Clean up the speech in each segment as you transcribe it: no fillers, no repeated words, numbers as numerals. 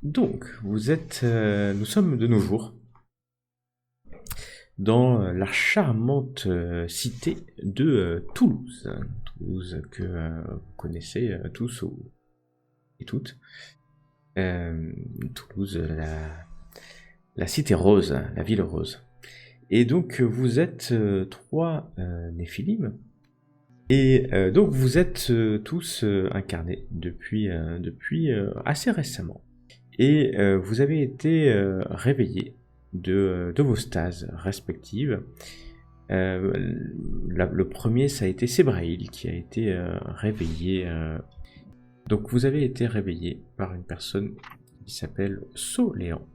Donc, nous sommes de nos jours dans la charmante cité de Toulouse. Toulouse que vous connaissez tous et toutes. Toulouse, la cité rose, la ville rose. Et donc, vous êtes trois Néphilim. Et donc, vous êtes tous incarnés depuis assez récemment. Et vous avez été réveillés de vos stases respectives. Le premier, ça a été Sébraïl qui a été réveillé. Donc vous avez été réveillé par une personne qui s'appelle Soléan.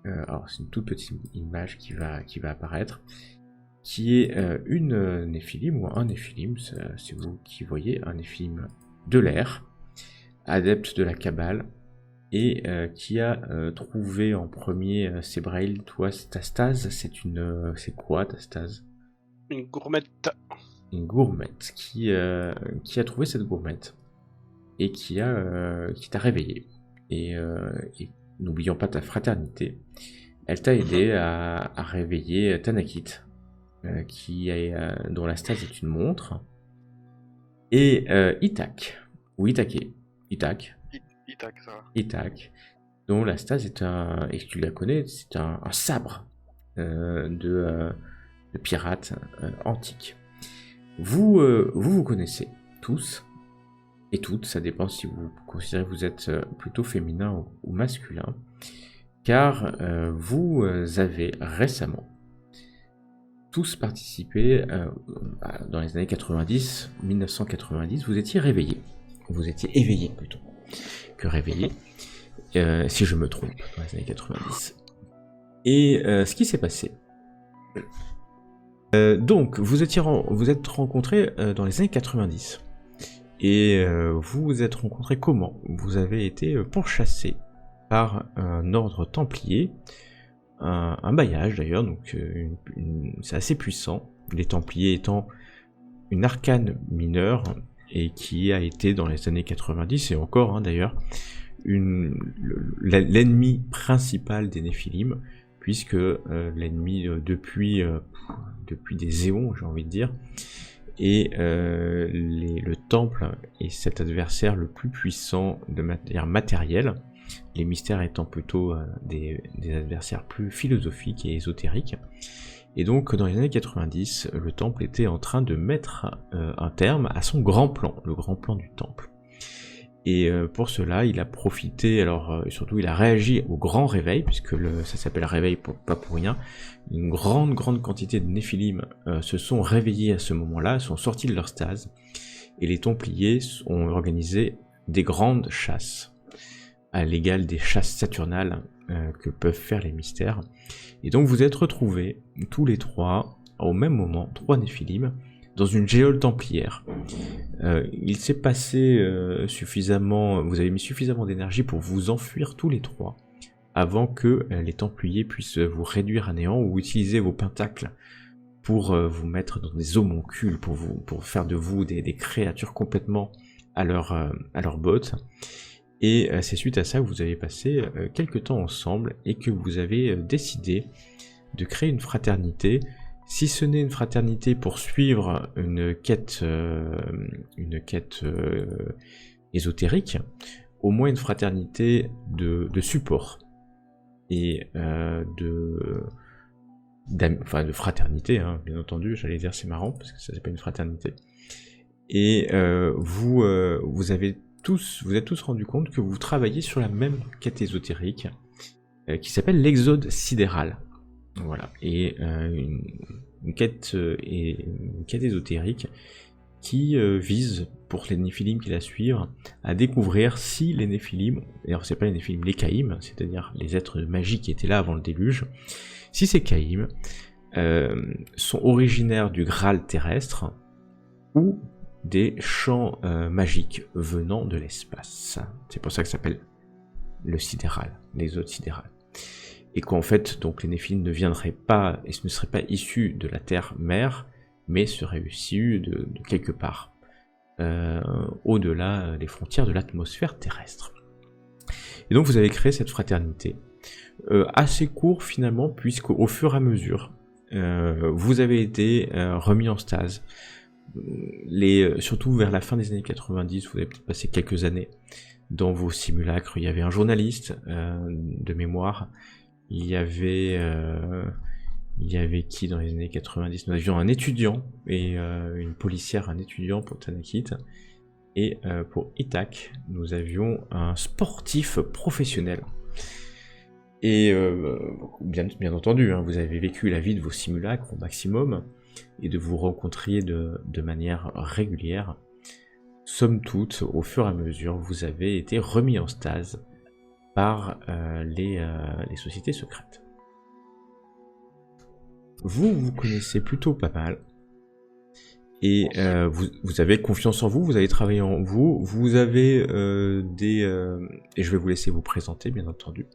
Alors c'est une toute petite image qui va apparaître, qui est une Néphilim ou un Néphilim, c'est vous qui voyez, un Néphilim de l'air, adepte de la Kabbale, et qui a trouvé en premier Sébraïl. Toi, ta stase, c'est quoi ta stase? Une gourmette. Une gourmette qui a trouvé cette gourmette et qui t'a réveillé. Et n'oublions pas ta fraternité, elle t'a aidé à réveiller Tanakit, dont la stase est une montre, et Itak, ou Itake, Itak, Ça va. Itak, dont la stase est et tu la connais, c'est un sabre de pirate antique. Vous connaissez tous et toutes, ça dépend si vous considérez que vous êtes plutôt féminin ou masculin, car vous avez récemment tous participé dans les années 90, 1990, vous étiez réveillés. Vous étiez éveillés plutôt que réveillés, si je me trompe, dans les années 90. Et ce qui s'est passé. Donc, vous êtes rencontrés dans les années 90. Et vous vous êtes rencontrés comment? Vous avez été pourchassés par un ordre templier, un bailliage d'ailleurs, donc c'est assez puissant, les templiers étant une arcane mineure, et qui a été dans les années 90, et encore d'ailleurs, l'ennemi principal des Néphilim, puisque l'ennemi depuis des éons, j'ai envie de dire, et le temple est cet adversaire le plus puissant de manière matérielle, les mystères étant plutôt des adversaires plus philosophiques et ésotériques. Et donc dans les années 90, le temple était en train de mettre un terme à son grand plan, le grand plan du temple. Et pour cela, il a profité, alors surtout il a réagi au grand réveil, puisque ça s'appelle réveil pas pour rien. Une grande quantité de Néphilim se sont réveillés à ce moment-là, sont sortis de leur stase, et les Templiers ont organisé des grandes chasses, à l'égal des chasses saturnales que peuvent faire les mystères. Et donc vous êtes retrouvés, tous les trois, au même moment, trois Néphilim, dans une géole templière. Il s'est passé suffisamment, vous avez mis suffisamment d'énergie pour vous enfuir tous les trois, avant que les Templiers puissent vous réduire à néant ou utiliser vos pentacles pour vous mettre dans des homoncules, pour faire de vous des créatures complètement à leur botte. Et c'est suite à ça que vous avez passé quelques temps ensemble et que vous avez décidé de créer une fraternité. Si ce n'est une fraternité pour suivre une quête ésotérique, au moins une fraternité de support et de fraternité, bien entendu. J'allais dire c'est marrant parce que ça c'est pas une fraternité. Et vous êtes tous rendus compte que vous travaillez sur la même quête ésotérique qui s'appelle l'Exode sidéral. Voilà, et une quête ésotérique qui vise, pour les Néphilim qui la suivent, à découvrir si les Néphilim, d'ailleurs c'est pas les Néphilim, les Caïm, c'est-à-dire les êtres magiques qui étaient là avant le déluge, si ces Caïm sont originaires du Graal terrestre ou des champs magiques venant de l'espace. C'est pour ça que ça s'appelle le sidéral, l'exode sidéral. Et qu'en fait, donc les Néphilim ne viendraient pas, et ce ne seraient pas issus de la terre-mère, mais seraient issus de quelque part, au-delà des frontières de l'atmosphère terrestre. Et donc vous avez créé cette fraternité, assez court finalement, puisqu'au fur et à mesure, vous avez été remis en stase. Surtout vers la fin des années 90, vous avez peut-être passé quelques années dans vos simulacres. Il y avait un journaliste de mémoire, il y avait qui dans les années 90? Nous avions un étudiant et une policière, un étudiant pour Tanakit. Et pour Itak, nous avions un sportif professionnel. Et bien entendu, hein, vous avez vécu la vie de vos simulacres au maximum, et de vous rencontrer de manière régulière. Somme toute, au fur et à mesure, vous avez été remis en stase par les sociétés secrètes. Vous connaissez plutôt pas mal. Et vous avez confiance en vous, vous avez travaillé en vous, vous avez et je vais vous laisser vous présenter bien entendu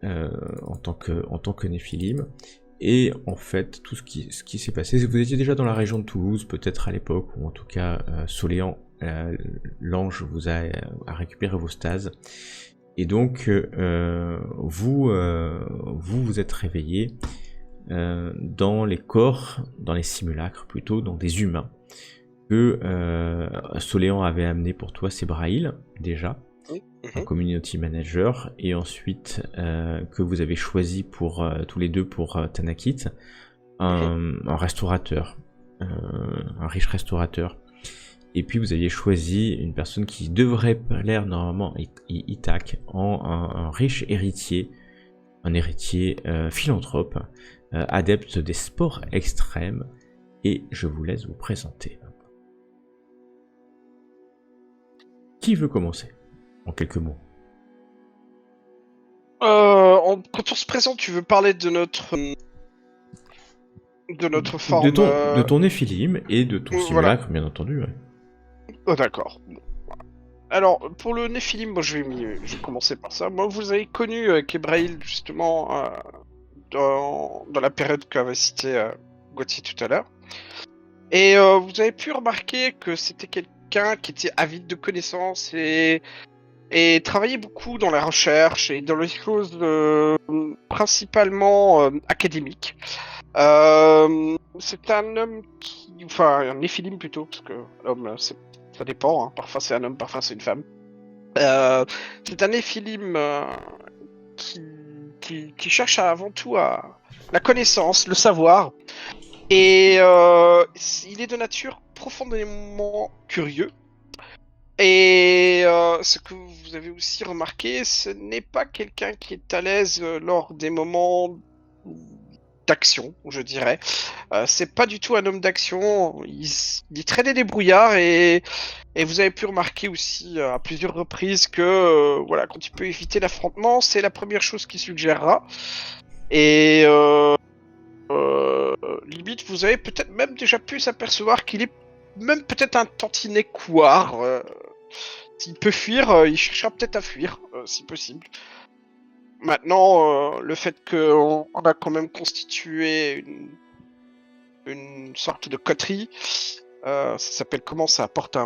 en tant que Néphilim. Et en fait, tout ce qui s'est passé, c'est que vous étiez déjà dans la région de Toulouse, peut-être à l'époque, ou en tout cas Soléan, l'ange vous a récupéré vos stases. Et donc vous êtes réveillé dans les corps, dans les simulacres plutôt, dans des humains, que Soléan avait amené pour toi Sébraïl, déjà, un community manager, et ensuite que vous avez choisi pour tous les deux pour Tanakit, un restaurateur, un riche restaurateur. Et puis vous aviez choisi une personne qui devrait plaire normalement Itak, un riche héritier, un héritier philanthrope, adepte des sports extrêmes, et je vous laisse vous présenter. Qui veut commencer, en quelques mots? Quand on se présente, tu veux parler de notre forme... De ton Néphilim et de ton simulacre, bien entendu. Ouais. Oh, d'accord. Alors, pour le Néphilim, moi je vais commencer par ça. Moi, vous avez connu Kebrail, justement, dans la période qu'avait cité Gauthier tout à l'heure. Et vous avez pu remarquer que c'était quelqu'un qui était avide de connaissances et travaillait beaucoup dans la recherche et dans les choses principalement académiques. C'est un homme enfin, un Néphilim plutôt, parce que l'homme, ça dépend, hein. Parfois c'est un homme, parfois c'est une femme. C'est un Néphilim qui cherche avant tout à la connaissance, le savoir, et il est de nature profondément curieux. Et ce que vous avez aussi remarqué, ce n'est pas quelqu'un qui est à l'aise lors des moments d'action, je dirais. C'est pas du tout un homme d'action. Il est très débrouillard et vous avez pu remarquer aussi à plusieurs reprises que voilà, quand il peut éviter l'affrontement, c'est la première chose qu'il suggérera. Et limite, vous avez peut-être même déjà pu s'apercevoir qu'il est même peut-être un tantinet couard. S'il peut fuir, il cherchera peut-être à fuir, si possible. Maintenant, le fait qu'on a quand même constitué une sorte de coterie, ça s'appelle comment? Ça apporte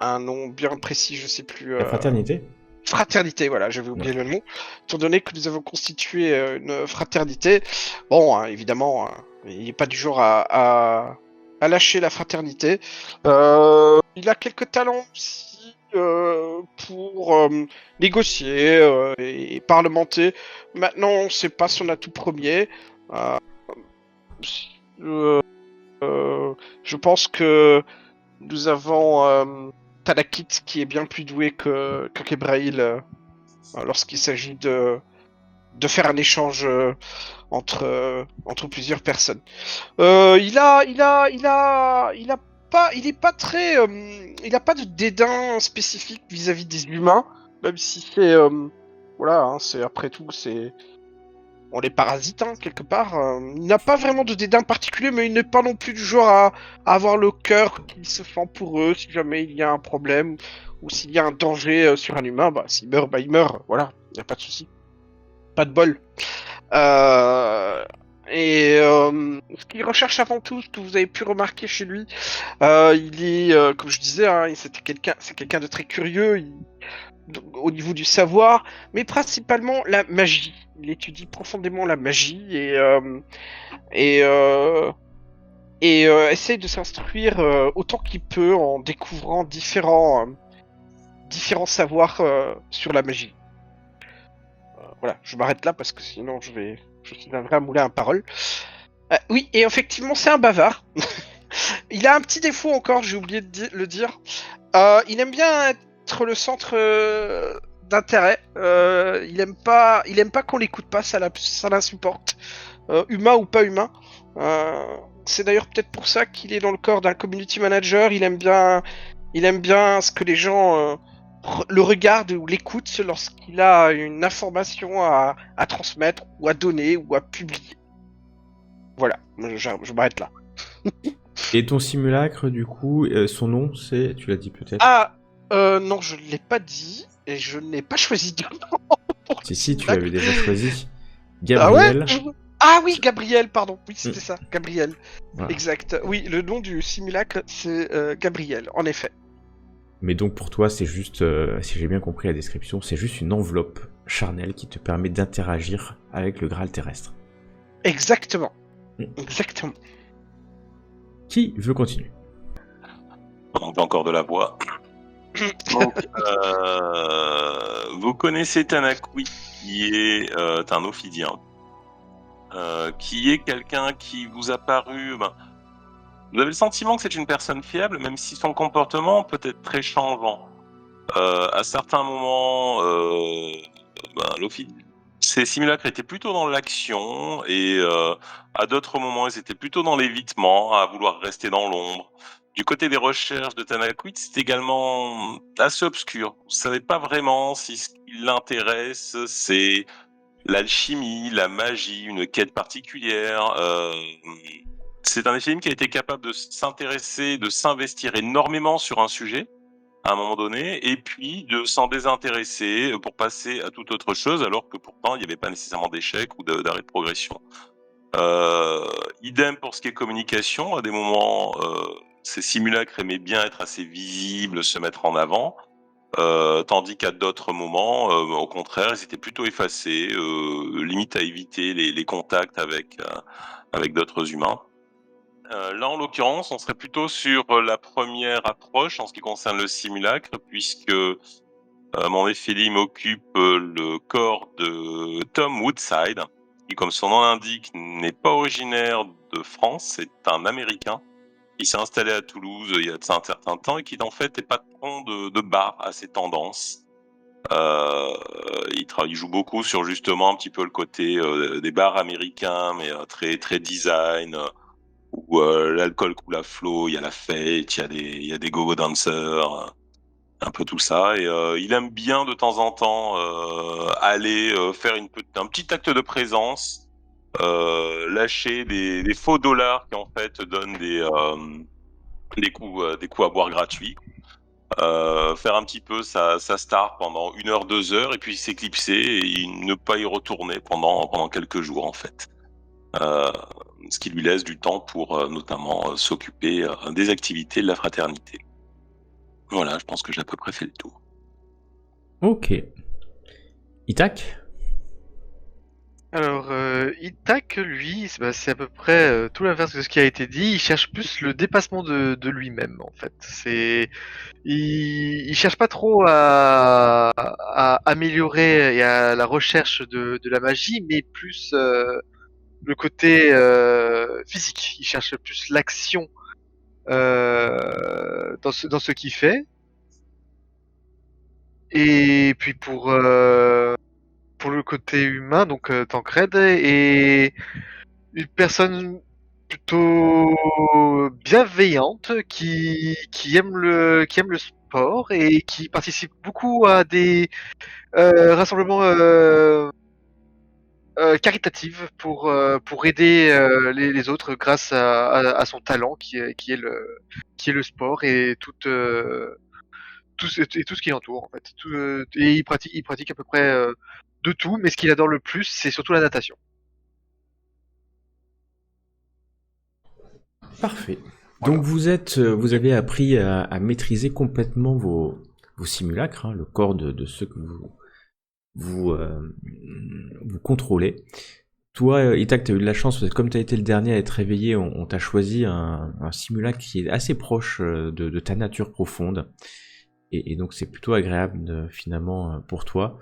un nom bien précis, je sais plus. La fraternité. Fraternité, voilà, j'avais oublié le nom. Étant donné que nous avons constitué une fraternité, bon, hein, évidemment, il n'est pas du genre à lâcher la fraternité. Il a quelques talents aussi pour négocier et parlementer. Maintenant, c'est pas son atout premier. Je pense que nous avons Tanakit qui est bien plus doué que Kebrail lorsqu'il s'agit de faire un échange entre plusieurs personnes. Il a pas de dédain spécifique vis-à-vis des humains, même si c'est voilà, hein, c'est après tout on les parasite hein, quelque part. Il n'a pas vraiment de dédain particulier, mais il n'est pas non plus du genre à avoir le cœur qui se fend pour eux si jamais il y a un problème ou s'il y a un danger sur un humain. Bah s'il meurt, il meurt. Voilà, il n'y a pas de souci, pas de bol. Et ce qu'il recherche avant tout, ce que vous avez pu remarquer chez lui, il est, comme je disais, hein, c'est quelqu'un de très curieux. au niveau du savoir, mais principalement la magie. Il étudie profondément la magie et, euh, essaye de s'instruire autant qu'il peut en découvrant différents savoirs sur la magie. Voilà, je m'arrête là parce que sinon je viendrai à mouler un parole. Oui, et effectivement, c'est un bavard. Il a un petit défaut encore, j'ai oublié de le dire. Il aime bien être le centre d'intérêt. Il aime pas qu'on l'écoute pas, ça l'insupporte. Humain ou pas humain. C'est d'ailleurs peut-être pour ça qu'il est dans le corps d'un community manager. Il aime bien ce que les gens le regardent ou l'écoutent lorsqu'il a une information à transmettre ou à donner ou à publier. Voilà, je m'arrête là. Et ton simulacre, du coup, son nom, c'est... Tu l'as dit peut-être? Ah, non, je ne l'ai pas dit et je n'ai pas choisi de nom. Si, tu l'avais déjà choisi. Ah ouais? Gabriel. Ah oui, Gabriel, pardon. Oui, c'était ça, Gabriel. Voilà. Exact. Oui, le nom du simulacre, c'est Gabriel, en effet. Mais donc pour toi, c'est juste, si j'ai bien compris la description, c'est juste une enveloppe charnelle qui te permet d'interagir avec le Graal terrestre. Exactement. Exactement. Qui veut continuer? On a encore de la voix. Donc, vous connaissez Tanakui, qui est un Ophidien, qui est quelqu'un qui vous a paru... vous avez le sentiment que c'est une personne fiable, même si son comportement peut être très changeant. À certains moments, ces simulacres étaient plutôt dans l'action, et à d'autres moments, ils étaient plutôt dans l'évitement, à vouloir rester dans l'ombre. Du côté des recherches de Tanakwit, c'est également assez obscur. Vous savez pas vraiment si ce qui l'intéresse, c'est l'alchimie, la magie, une quête particulière. C'est un film qui a été capable de s'intéresser, de s'investir énormément sur un sujet à un moment donné, et puis de s'en désintéresser pour passer à toute autre chose, alors que pourtant il n'y avait pas nécessairement d'échec ou d'arrêt de progression. Idem pour ce qui est communication, à des moments, ces simulacres aimaient bien être assez visibles, se mettre en avant, tandis qu'à d'autres moments, au contraire, ils étaient plutôt effacés, limite à éviter les contacts avec d'autres humains. Là, en l'occurrence, on serait plutôt sur la première approche en ce qui concerne le simulacre, puisque mon Néphilim occupe le corps de Tom Woodside, qui, comme son nom l'indique, n'est pas originaire de France, c'est un Américain qui s'est installé à Toulouse il y a un certain temps et qui, en fait, est patron de bar à ses tendances. Il joue beaucoup sur justement un petit peu le côté des bars américains, mais très très design, où l'alcool coule à flot, il y a la fête, il y a des go-go dancers, un peu tout ça. Et il aime bien de temps en temps aller faire un petit acte de présence, lâcher des faux dollars qui en fait donnent des coups à boire gratuits. Faire un petit peu sa star pendant 1 heure, 2 heures, et puis s'éclipser et ne pas y retourner pendant quelques jours en fait. Ce qui lui laisse du temps pour notamment s'occuper des activités de la fraternité. Voilà, je pense que j'ai à peu près fait le tour. Ok. Itac? Alors, Itac, lui, c'est à peu près tout l'inverse de ce qui a été dit. Il cherche plus le dépassement de lui-même, en fait. Il cherche pas trop à améliorer et à la recherche de la magie, mais plus le côté physique. Il cherche plus l'action dans ce qu'il fait. Et puis pour le côté humain, donc Tancred est une personne plutôt bienveillante qui aime le sport et qui participe beaucoup à des rassemblements caritatifs pour aider les autres grâce à son talent qui est le sport et tout ce qui l'entoure en fait. Et il pratique à peu près de tout, mais ce qu'il adore le plus, c'est surtout la natation. Parfait. Donc vous avez appris à maîtriser complètement vos vos simulacres, hein, le corps de ceux que vous contrôlez. Toi, Itac, tu as eu de la chance, parce que comme tu as été le dernier à être réveillé, on t'a choisi un simulacre qui est assez proche de ta nature profonde. Et donc c'est plutôt agréable finalement pour toi.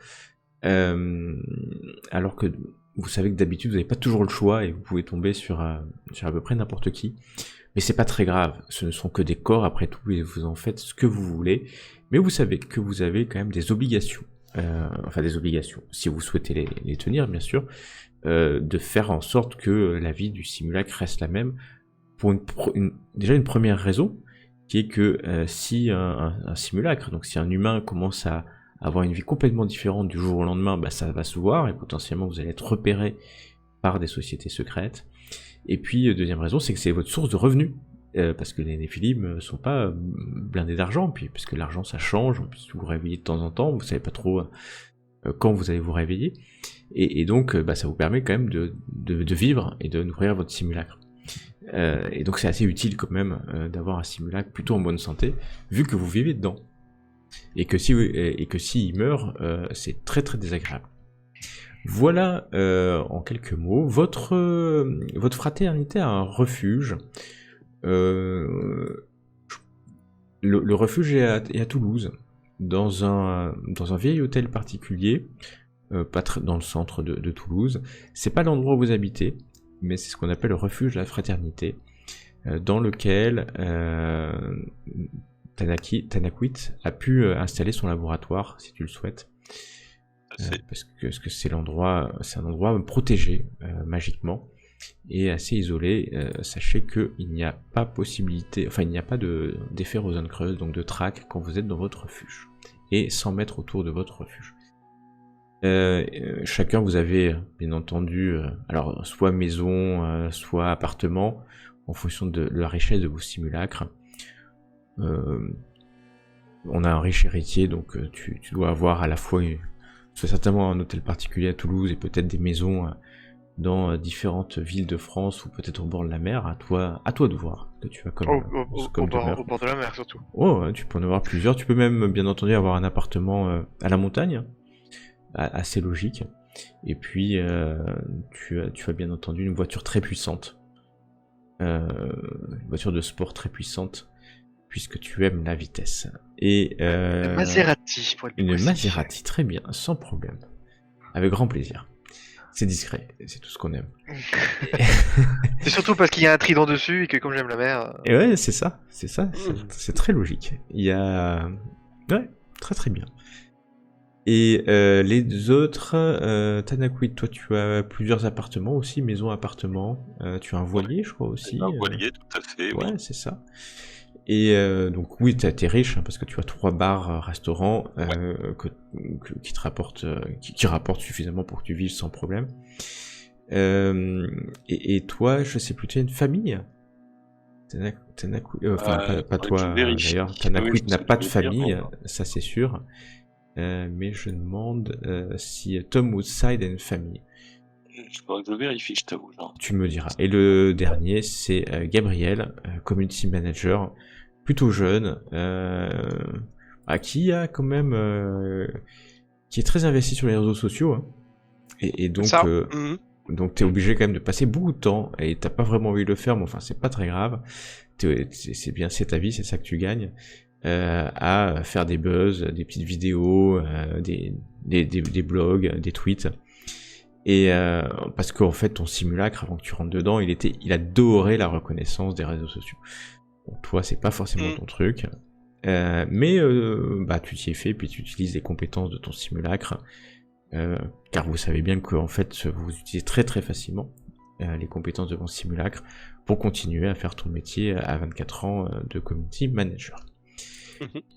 Alors que vous savez que d'habitude vous n'avez pas toujours le choix et vous pouvez tomber sur à peu près n'importe qui. Mais c'est pas très grave, ce ne sont que des corps après tout et vous en faites ce que vous voulez. Mais vous savez que vous avez quand même des obligations. Enfin des obligations, si vous souhaitez les tenir bien sûr, de faire en sorte que la vie du simulacre reste la même pour déjà une première raison, qui est que si un simulacre, donc si un humain commence à avoir une vie complètement différente du jour au lendemain, bah ça va se voir et potentiellement vous allez être repéré par des sociétés secrètes. Et puis deuxième raison, c'est que c'est votre source de revenus. Parce que les Néphilim sont pas blindés d'argent, puis parce que l'argent ça change, puis vous vous réveillez de temps en temps, vous savez pas trop quand vous allez vous réveiller, et donc bah, ça vous permet quand même de vivre et de nourrir votre simulacre. Et donc c'est assez utile quand même d'avoir un simulacre plutôt en bonne santé, vu que vous vivez dedans. Et que s'il meurt, c'est très très désagréable. Voilà en quelques mots, votre fraternité a un refuge. Le refuge est à Toulouse, dans un vieil hôtel particulier, pas dans le centre de Toulouse. C'est pas l'endroit où vous habitez, mais c'est ce qu'on appelle le refuge de la fraternité, dans lequel Tanakwit a pu installer son laboratoire, si tu le souhaites. Parce que c'est un endroit protégé magiquement et assez isolé. Sachez qu'il n'y a pas possibilité, enfin il n'y a pas d'effet Rosen Creuse, donc de track quand vous êtes dans votre refuge, et 100 mètres autour de votre refuge. Chacun vous avez bien entendu, alors soit maison, soit appartement, en fonction de la richesse de vos simulacres. On a un riche héritier, donc tu dois avoir à la fois certainement un hôtel particulier à Toulouse et peut-être des maisons dans différentes villes de France ou peut-être au bord de la mer. À toi de voir que tu as comme au bord de la mer surtout. Oh, ouais, tu peux en avoir plusieurs. Tu peux même bien entendu avoir un appartement à la montagne, assez logique. Et puis tu as bien entendu une voiture très puissante, une voiture de sport très puissante, puisque tu aimes la vitesse. Et Une Maserati, pour être une précis. Maserati, très bien, sans problème, avec grand plaisir. C'est discret, c'est tout ce qu'on aime. C'est surtout parce qu'il y a un trident dessus et que comme j'aime la mer. Et ouais, c'est ça, c'est très logique. Il y a... Ouais, très très bien. Et les autres, Tanakwit, toi tu as plusieurs appartements aussi, maison, appartement, tu as un voilier je crois aussi. Un voilier, tout à fait, oui. Ouais, c'est ça. Et donc oui, t'es riche hein, parce que tu as 3 bars, restaurants qui te rapportent, qui rapportent suffisamment pour que tu vives sans problème. Et toi, je sais plus, tu as une famille? Pas toi d'ailleurs. Tanakwit n'a pas de famille, ça c'est sûr. Mais je demande si Tom Woodside a une famille. Je crois que je vérifie, je t'avoue. Tu me diras. Et le dernier, c'est Gabriel, community manager, plutôt jeune, qui a quand même, qui est très investi sur les réseaux sociaux, hein. Et donc, donc t'es obligé quand même de passer beaucoup de temps, et t'as pas vraiment envie de le faire, mais enfin c'est pas très grave. C'est bien, c'est ta vie, c'est ça que tu gagnes. À faire des buzz, des petites vidéos, des blogs, des tweets. Et parce qu'en fait ton simulacre avant que tu rentres dedans il adorait la reconnaissance des réseaux sociaux. Bon, toi c'est pas forcément ton truc, mais bah tu t'y es fait, puis tu utilises les compétences de ton simulacre, car vous savez bien que en fait vous utilisez très très facilement les compétences de ton simulacre pour continuer à faire ton métier à 24 ans de community manager.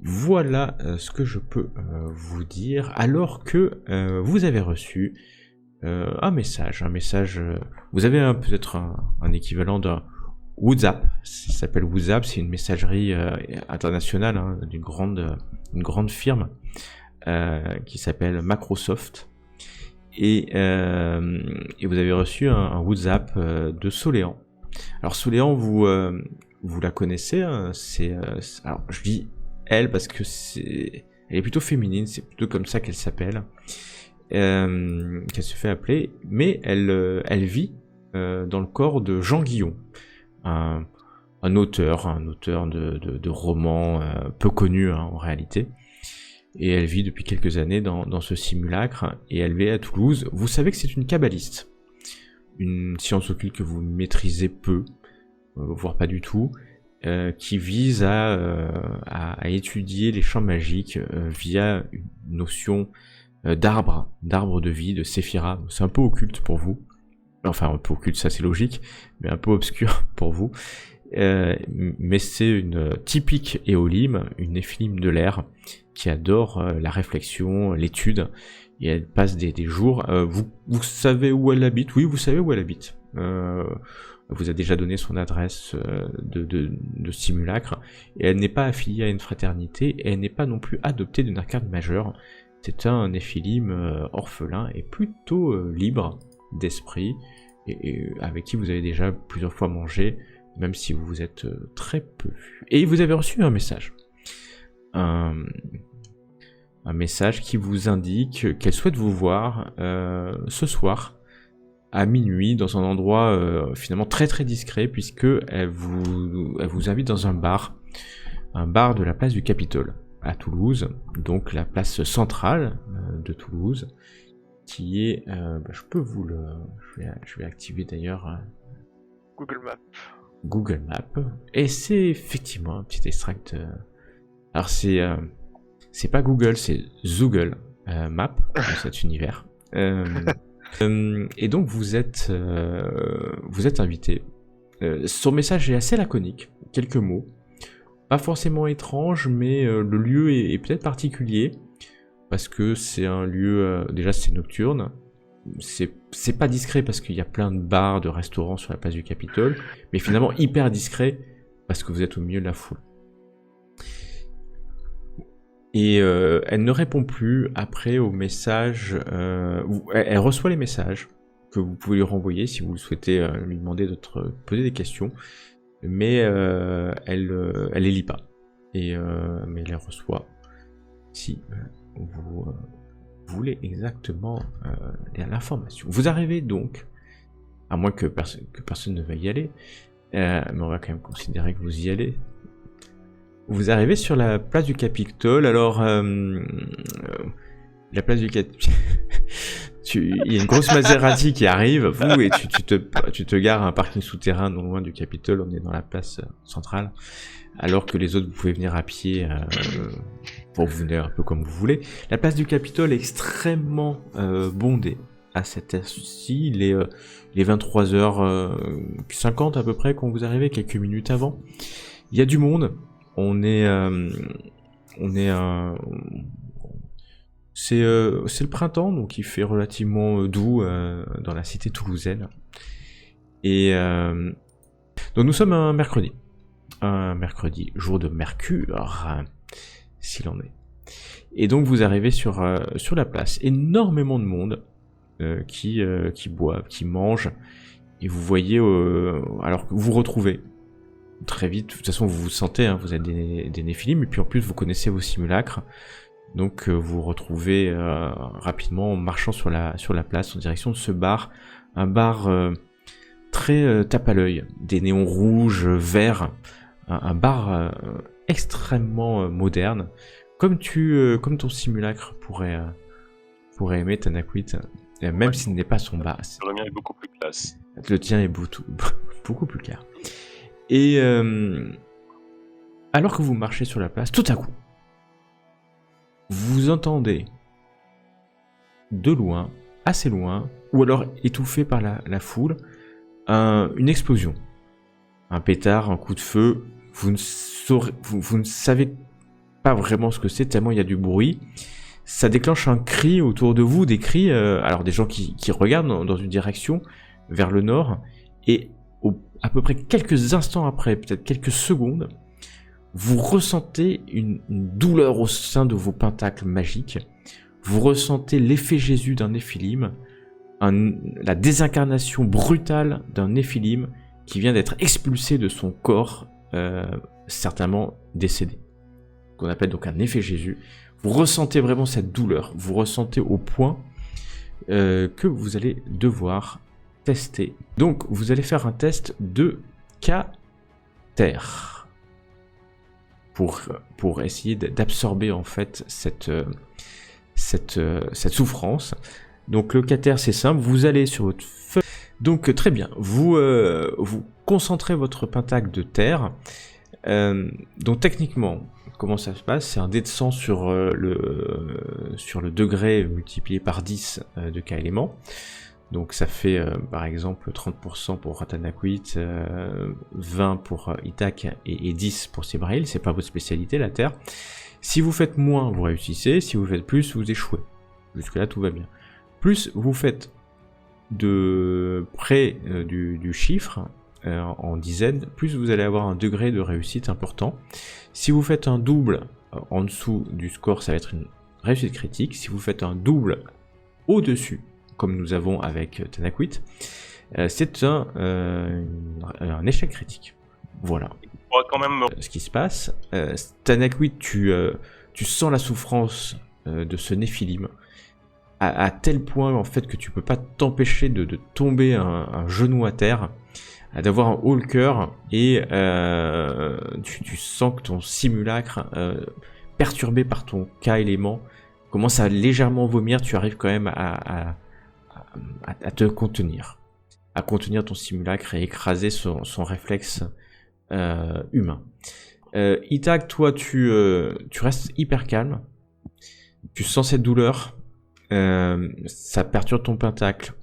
Voilà ce que je peux vous dire, alors que vous avez reçu un message, vous avez peut-être un équivalent d'un WhatsApp, ça s'appelle WhatsApp, c'est une messagerie internationale hein, une grande firme qui s'appelle Microsoft, et vous avez reçu un WhatsApp de Soléan. Alors Soléan, vous la connaissez, hein, alors je dis elle parce que Elle est plutôt féminine, c'est plutôt comme ça qu'elle s'appelle, qu'elle se fait appeler, mais elle vit dans le corps de Jean Guillon, un auteur de romans peu connu en réalité. Et elle vit depuis quelques années dans ce simulacre, et elle vit à Toulouse. Vous savez que c'est une kabbaliste, une science occulte que vous maîtrisez peu, voire pas du tout, qui vise à étudier les champs magiques via une notion d'arbre de vie, de séphira. C'est un peu occulte pour vous, enfin un peu occulte, ça c'est logique, mais un peu obscur pour vous. Mais c'est une typique éolime, une néphilim de l'air, qui adore la réflexion, l'étude, et elle passe des jours. Vous savez où elle habite? Oui, vous savez où elle habite. Elle vous a déjà donné son adresse de simulacre, et elle n'est pas affiliée à une fraternité, et elle n'est pas non plus adoptée d'une arcade majeure. C'est un néphilim orphelin et plutôt libre d'esprit, et avec qui vous avez déjà plusieurs fois mangé, même si vous vous êtes très peu vu. Et vous avez reçu un message. Un message qui vous indique qu'elle souhaite vous voir ce soir à minuit dans un endroit finalement très très discret, puisque elle vous invite dans un bar de la place du Capitole à Toulouse, donc la place centrale de Toulouse, qui est je peux vous le je vais activer d'ailleurs Google Maps, et c'est effectivement un petit extract. Alors c'est pas Google, c'est Zoogle Map dans cet univers. Et donc vous êtes invité. Son message est assez laconique, quelques mots, pas forcément étrange, mais le lieu est peut-être particulier parce que c'est un lieu déjà c'est nocturne. C'est pas discret parce qu'il y a plein de bars, de restaurants sur la place du Capitole, mais finalement hyper discret parce que vous êtes au milieu de la foule. Et elle ne répond plus après aux messages. Elle reçoit les messages que vous pouvez lui renvoyer si vous le souhaitez lui demander poser des questions, mais elle les lit pas. Mais elle les reçoit si vous voulez exactement l'information. Vous arrivez donc, à moins que personne ne veuille y aller, mais on va quand même considérer que vous y allez. Vous arrivez sur la place du Capitole. Alors, la place du Capitole, il y a une grosse Maserati qui arrive, vous, et tu te gares à un parking souterrain non loin du Capitole. On est dans la place centrale, alors que les autres, vous pouvez venir à pied pour vous venir un peu comme vous voulez. La place du Capitole est extrêmement bondée à cette heure-ci. Il est 23h50 à peu près quand vous arrivez, quelques minutes avant. Il y a du monde. C'est le printemps, donc il fait relativement doux dans la cité toulousaine. Et donc nous sommes un mercredi, jour de Mercure, s'il en est. Et donc vous arrivez sur la place, énormément de monde qui boivent, qui mangent, et vous voyez, alors que vous retrouvez très vite, de toute façon vous vous sentez, hein, vous êtes des néphilim, et puis en plus vous connaissez vos simulacres, donc vous retrouvez rapidement en marchant sur la place en direction de ce bar, un bar très tape à l'œil, des néons rouges, verts, un bar extrêmement moderne, comme ton simulacre pourrait aimer, Tanakwit, même s'il n'est pas son bar. Le mien est beaucoup plus classe. Le tien est beaucoup plus clair. Et alors que vous marchez sur la place, tout à coup, vous entendez de loin, assez loin, ou alors étouffé par la foule, une explosion. Un pétard, un coup de feu, vous ne savez pas vraiment ce que c'est, tellement il y a du bruit. Ça déclenche un cri autour de vous, des cris, alors des gens qui regardent dans une direction, vers le nord, et à peu près quelques instants après, peut-être quelques secondes, vous ressentez une douleur au sein de vos pentacles magiques. Vous ressentez l'effet Jésus d'un néphilim, la désincarnation brutale d'un néphilim qui vient d'être expulsé de son corps, certainement décédé. Qu'on appelle donc un effet Jésus. Vous ressentez vraiment cette douleur. Vous ressentez au point que vous allez devoir tester. Donc, vous allez faire un test de Cater pour essayer d'absorber en fait cette souffrance. Donc, le Cater, c'est simple. Vous allez sur votre feuille. Donc, très bien. Vous concentrez votre pentacle de terre. Donc, techniquement, comment ça se passe? C'est un dé de 100 sur le degré multiplié par 10 de K éléments. Donc ça fait par exemple 30% pour Ratanaquit, 20 pour Itak et 10 pour Sebrail. C'est pas votre spécialité la terre. Si vous faites moins, vous réussissez. Si vous faites plus, vous échouez. Jusque là tout va bien. Plus vous faites de près du chiffre en dizaines, plus vous allez avoir un degré de réussite important. Si vous faites un double en dessous du score, ça va être une réussite critique. Si vous faites un double au-dessus, comme nous avons avec Tanaquit, c'est un échec critique. Voilà. Quand même... Ce qui se passe. Tanaquit, tu sens la souffrance de ce néphilim à tel point en fait que tu peux pas t'empêcher de tomber un genou à terre, d'avoir un haut le cœur, et tu sens que ton simulacre, perturbé par ton K-élément, commence à légèrement vomir. Tu arrives quand même à te contenir. À contenir ton simulacre et écraser son réflexe humain. Itak, toi, tu restes hyper calme. Tu sens cette douleur. Ça perturbe ton pentacle,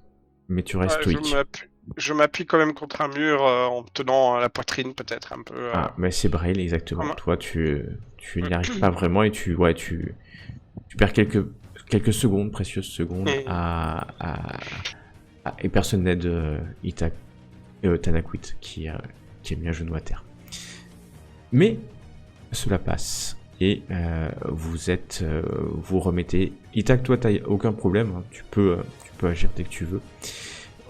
mais tu restes stoïque. Je m'appuie quand même contre un mur en tenant la poitrine peut-être un peu. Ah, mais c'est Braille exactement. Toi, tu n'y arrives pas vraiment et tu perds quelques secondes, précieuses secondes et personne n'aide Itak Tanaquit qui a mis un genou à terre. Mais cela passe et vous remettez. Itak, toi, t'as aucun problème, hein. Tu peux agir dès que tu veux.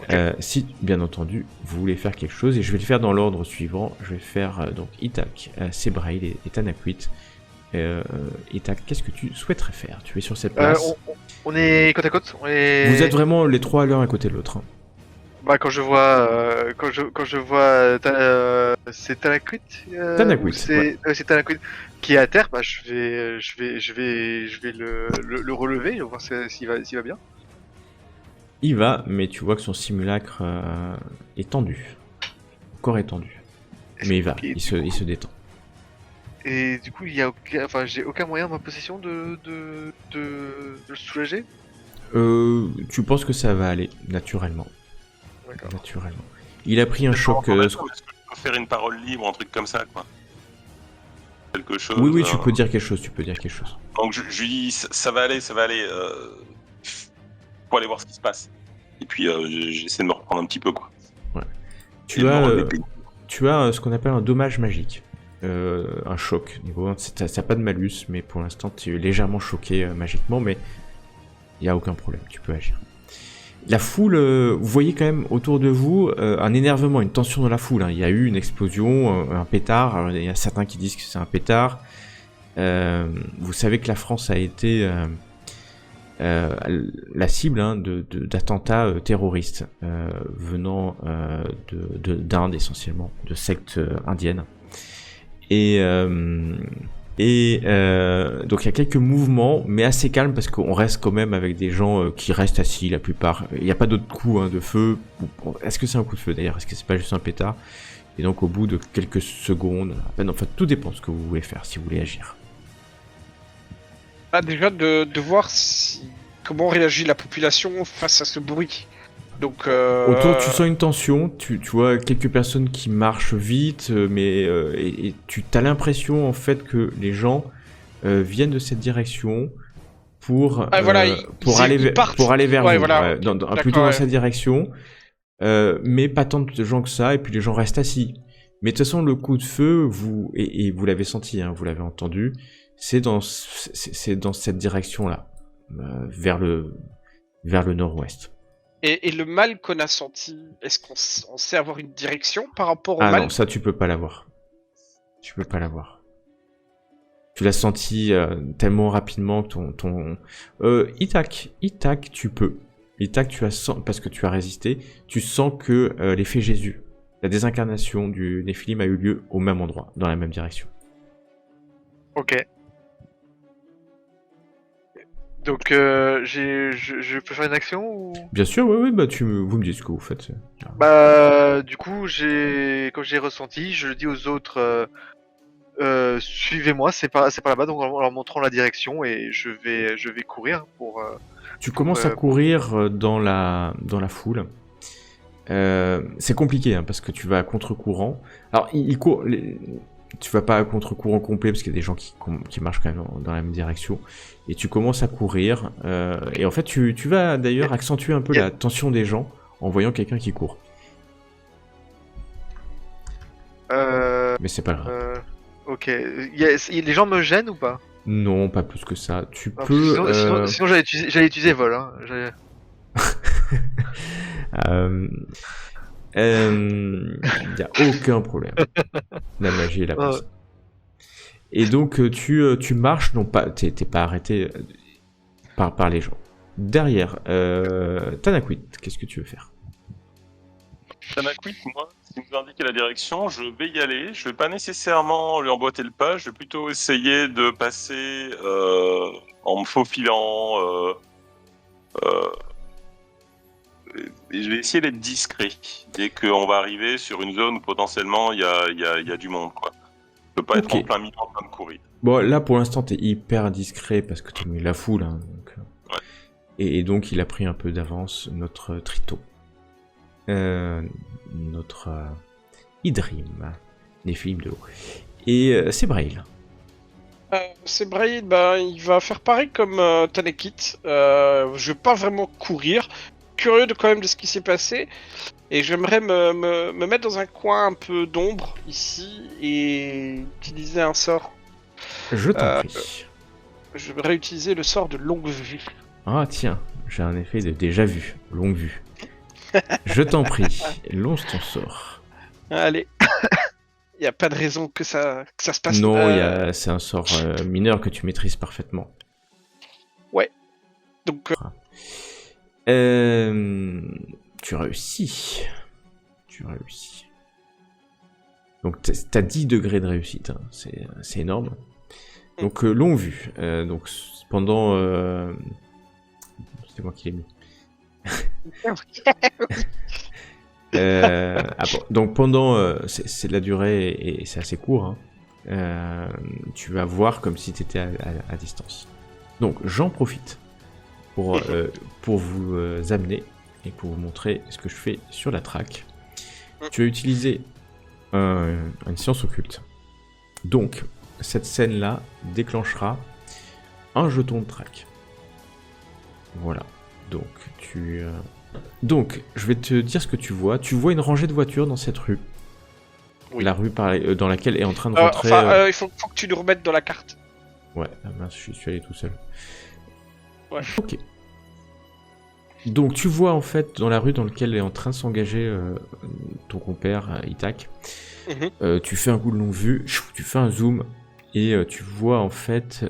Okay. Si, bien entendu, vous voulez faire quelque chose, et je vais le faire dans l'ordre suivant. Je vais faire donc Itak, Sebrail et Tanaquit. Itak, qu'est-ce que tu souhaiterais faire? Tu es sur cette place. On est côte à côte. Vous êtes vraiment les trois à l'un à côté de l'autre. Hein. Bah quand je vois c'est Tanaquit. Tanaquit. C'est Tanaquit qui est à terre. Bah je vais le relever, voir s'il va bien. Il va, mais tu vois que son simulacre est tendu. Le corps est tendu. Mais il va, il se détend. Et du coup, j'ai aucun moyen en ma possession de le soulager. Tu penses que ça va aller, naturellement. D'accord. Naturellement. Il a pris un choc... Est-ce que tu peux faire une parole libre, un truc comme ça, quoi? Quelque chose... Oui, tu peux dire quelque chose, Donc je lui dis, ça va aller, faut aller voir ce qui se passe. Et puis j'essaie de me reprendre un petit peu, quoi. Ouais. Tu as ce qu'on appelle un dommage magique. Un choc. Ça n'a pas de malus, mais pour l'instant tu es légèrement choqué magiquement, mais il n'y a aucun problème, tu peux agir. La foule, vous voyez quand même autour de vous un énervement, une tension dans la foule. Hein. Il y a eu une explosion, un pétard. Alors, il y a certains qui disent que c'est un pétard. Vous savez que la France a été la cible d'attentats terroristes venant d'Inde essentiellement, de sectes indiennes. Et donc il y a quelques mouvements, mais assez calmes parce qu'on reste quand même avec des gens qui restent assis la plupart. Il n'y a pas d'autres coups de feu. Est-ce que c'est un coup de feu d'ailleurs? Est-ce que c'est pas juste un pétard? Et donc au bout de quelques secondes, enfin tout dépend de ce que vous voulez faire, si vous voulez agir. Déjà de voir comment réagit la population face à ce bruit. Donc, autour, tu sens une tension, tu vois quelques personnes qui marchent vite, mais et tu as l'impression en fait que les gens viennent de cette direction pour aller vers vous, voilà. plutôt dans cette direction, mais pas tant de gens que ça, et puis les gens restent assis. Mais de toute façon, le coup de feu, vous l'avez senti, hein, vous l'avez entendu, c'est dans cette direction-là, vers le nord-ouest. Et le mal qu'on a senti, est-ce qu'on sait avoir une direction par rapport au mal? Ah non, ça tu peux pas l'avoir. Tu l'as senti tellement rapidement que ton Itak, tu peux. Itak, parce que tu as résisté, tu sens que l'effet Jésus, la désincarnation du Néphilim a eu lieu au même endroit, dans la même direction. Ok. Donc, je peux faire une action ou... Bien sûr, oui, bah vous me dites ce que vous faites. Bah, du coup, quand j'ai ressenti, je le dis aux autres, suivez-moi, c'est pas là-bas, donc en leur montrant la direction, et je vais courir pour. Tu commences à courir dans la foule. C'est compliqué hein, parce que tu vas à contre-courant. Alors, il court. Tu vas pas à contre-courant complet parce qu'il y a des gens qui marchent quand même dans la même direction. Et tu commences à courir. Et en fait, tu vas d'ailleurs accentuer un peu la tension des gens en voyant quelqu'un qui court. Mais c'est pas grave. Ok. Les gens me gênent ou pas? Non, pas plus que ça. Tu Non, peux. Sinon j'allais utiliser vol. Hein. Il n'y a aucun problème. La magie est là pour ça. Et donc tu marches, non pas, t'es pas arrêté par les gens. Derrière, Tanakwit, qu'est-ce que tu veux faire? Tanakwit, moi, s'il nous indique la direction, je vais y aller. Je vais pas nécessairement lui emboîter le pas. Je vais plutôt essayer de passer en me faufilant. Et je vais essayer d'être discret dès qu'on va arriver sur une zone où potentiellement il y a du monde, quoi. Je peux pas être en plein milieu en train de courir. Bon, là pour l'instant t'es hyper discret parce que t'es mis la foule, hein, donc. Ouais. Et donc il a pris un peu d'avance notre Trito, notre Idrim, Néphilim de haut. Et c'est Braille. C'est Braille, il va faire pareil comme Tanekit. Je vais pas vraiment courir. Curieux quand même de ce qui s'est passé. Et j'aimerais me mettre dans un coin un peu d'ombre ici et utiliser un sort. Je t'en prie. Je vais réutiliser le sort de longue vue. Ah tiens, j'ai un effet de déjà vu, longue vue. Je t'en prie, lance ton sort. Allez. Il n'y a pas de raison que ça se passe. Non, c'est un sort mineur que tu maîtrises parfaitement. Ouais. Donc... tu réussis. Donc t'as 10 degrés de réussite, hein. C'est énorme. Donc longue vue. Donc pendant... C'est moi qui l'ai mis. Donc pendant... c'est la durée et c'est assez court. Hein. Tu vas voir comme si t'étais à distance. Donc j'en profite pour vous amener et pour vous montrer ce que je fais sur la track. Tu vas utiliser une science occulte. Donc, cette scène-là déclenchera un jeton de track. Voilà. Donc, je vais te dire ce que tu vois. Tu vois une rangée de voitures dans cette rue. Oui. La rue dans laquelle est en train de rentrer... il faut que tu nous remettes dans la carte. Ouais, mince, je suis allé tout seul. Ouais. Ok. Donc tu vois en fait dans la rue dans laquelle est en train de s'engager ton compère Itak, tu fais un coup de longue vue, tu fais un zoom et tu vois en fait,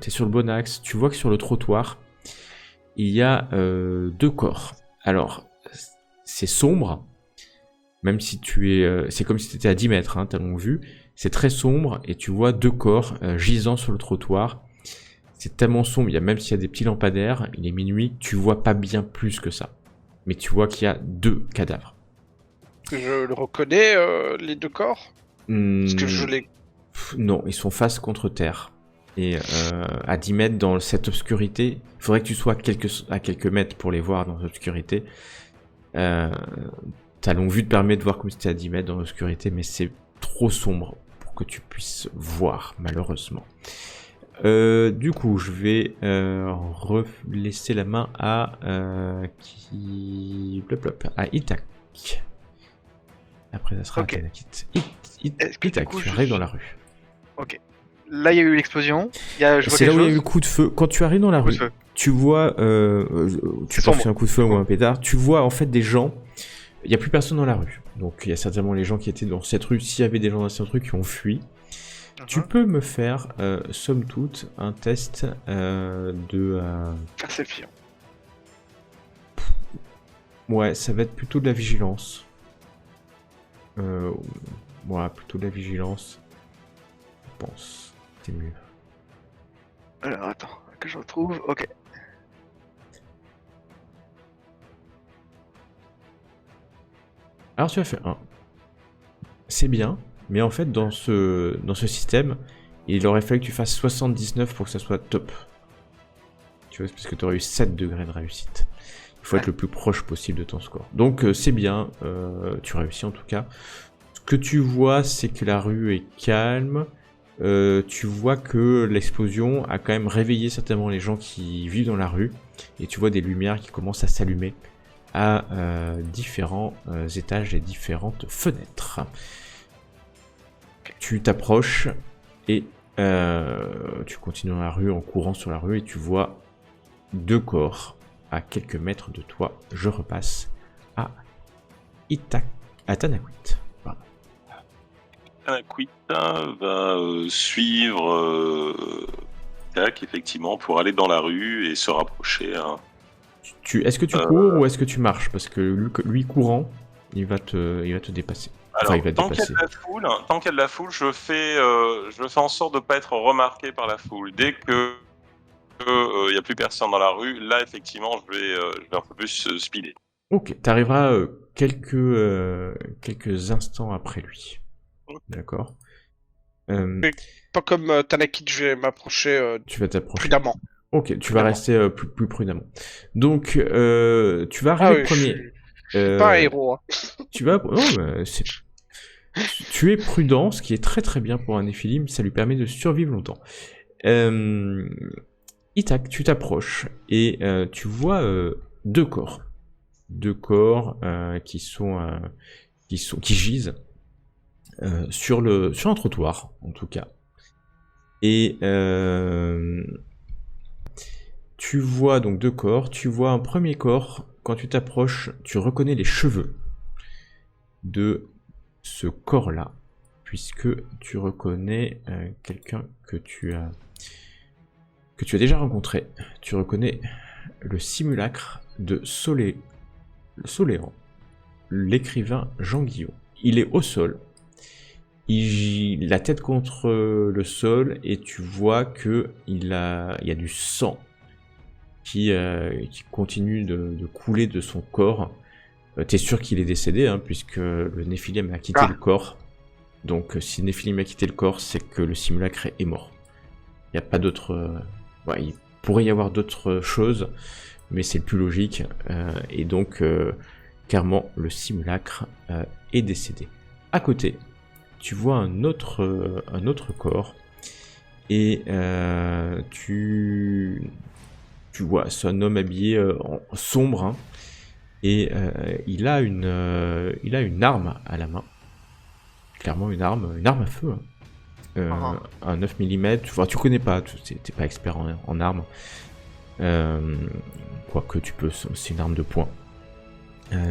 t'es sur le bon axe, tu vois que sur le trottoir il y a 2 corps. Alors c'est sombre, même si c'est comme si tu étais à 10 mètres, hein, ta longue vue, c'est très sombre et tu vois 2 corps gisant sur le trottoir. C'est tellement sombre, même s'il y a des petits lampadaires, il est minuit, tu vois pas bien plus que ça. Mais tu vois qu'il y a 2 cadavres. Je le reconnais, les 2 corps Parce que je les... Non, ils sont face contre terre. Et à 10 mètres dans cette obscurité, il faudrait que tu sois à quelques mètres pour les voir dans l'obscurité. Ta longue vue te permet de voir comme si tu es à 10 mètres dans l'obscurité, mais c'est trop sombre pour que tu puisses voir, malheureusement. Du coup, je vais laisser la main à à Itak. Après, ça sera okay. Itak, tu arrives dans la rue. Ok. Là, il y a eu l'explosion. C'est là où il y a eu le coup de feu. Quand tu arrives dans la rue, tu vois... tu penses que c'est un coup de feu ou un pétard. Tu vois en fait des gens... Il n'y a plus personne dans la rue. Donc il y a certainement les gens qui étaient dans cette rue. S'il y avait des gens dans cette rue qui ont fui. Tu peux me faire, somme toute, un test de... Perception. Ouais, ça va être plutôt de la vigilance. Ouais, plutôt de la vigilance. Je pense. C'est mieux. Alors, attends, que je retrouve. Ok. Alors tu as fait 1. C'est bien, mais en fait dans ce système, il aurait fallu que tu fasses 79 pour que ça soit top. Tu vois, parce que tu aurais eu 7 degrés de réussite. Il faut être le plus proche possible de ton score. Donc c'est bien, tu réussis en tout cas. Ce que tu vois, c'est que la rue est calme. Tu vois que l'explosion a quand même réveillé certainement les gens qui vivent dans la rue. Et tu vois des lumières qui commencent à s'allumer à différents étages et différentes fenêtres. Tu t'approches et tu continues dans la rue en courant sur la rue et tu vois 2 corps à quelques mètres de toi. Je repasse à Tanakwit. Pardon. Tanakwit va suivre Tac, effectivement, pour aller dans la rue et se rapprocher. Hein. Est-ce que tu cours ou est-ce que tu marches? Parce que lui courant, il va te dépasser. Alors, Enfin, il va te tant qu'il y a dépasser. de la foule, je fais en sorte de ne pas être remarqué par la foule. Dès que il n'y a plus personne dans la rue, là, effectivement, je vais un peu plus speeder. Ok, t'arriveras quelques instants après lui. D'accord. Pas comme Tanakit, je vais m'approcher Tu vas t'approcher. prudemment. Ok, tu vas rester plus prudemment. Donc, tu vas arriver premier. Je suis pas un héros. Hein. Tu vas... Non, mais tu es prudent, ce qui est très très bien pour un néphilim, ça lui permet de survivre longtemps. Itak, tu t'approches et tu vois 2 corps. 2 corps qui gisent sur un trottoir, en tout cas. Et tu vois donc 2 corps. Tu vois un premier corps. Quand tu t'approches, tu reconnais les cheveux de ce corps-là, puisque tu reconnais quelqu'un que tu as déjà rencontré. Tu reconnais le simulacre de Soléan, l'écrivain Jean Guillaume. Il est au sol, la tête contre le sol, et tu vois que il y a du sang qui continue de couler de son corps. T'es sûr qu'il est décédé, hein, puisque le Néphilim a quitté le corps. Donc si le Néphilim a quitté le corps, c'est que le simulacre est mort. Il n'y a pas d'autre... il pourrait y avoir d'autres choses, mais c'est le plus logique. Et donc, clairement, le simulacre est décédé. À côté, tu vois un autre corps. Et tu vois, c'est un homme habillé en sombre, hein, et il a une arme à la main. Clairement une arme à feu. Hein. Un 9 mm, tu connais pas, t'es pas expert en armes. Quoique tu peux, c'est une arme de poing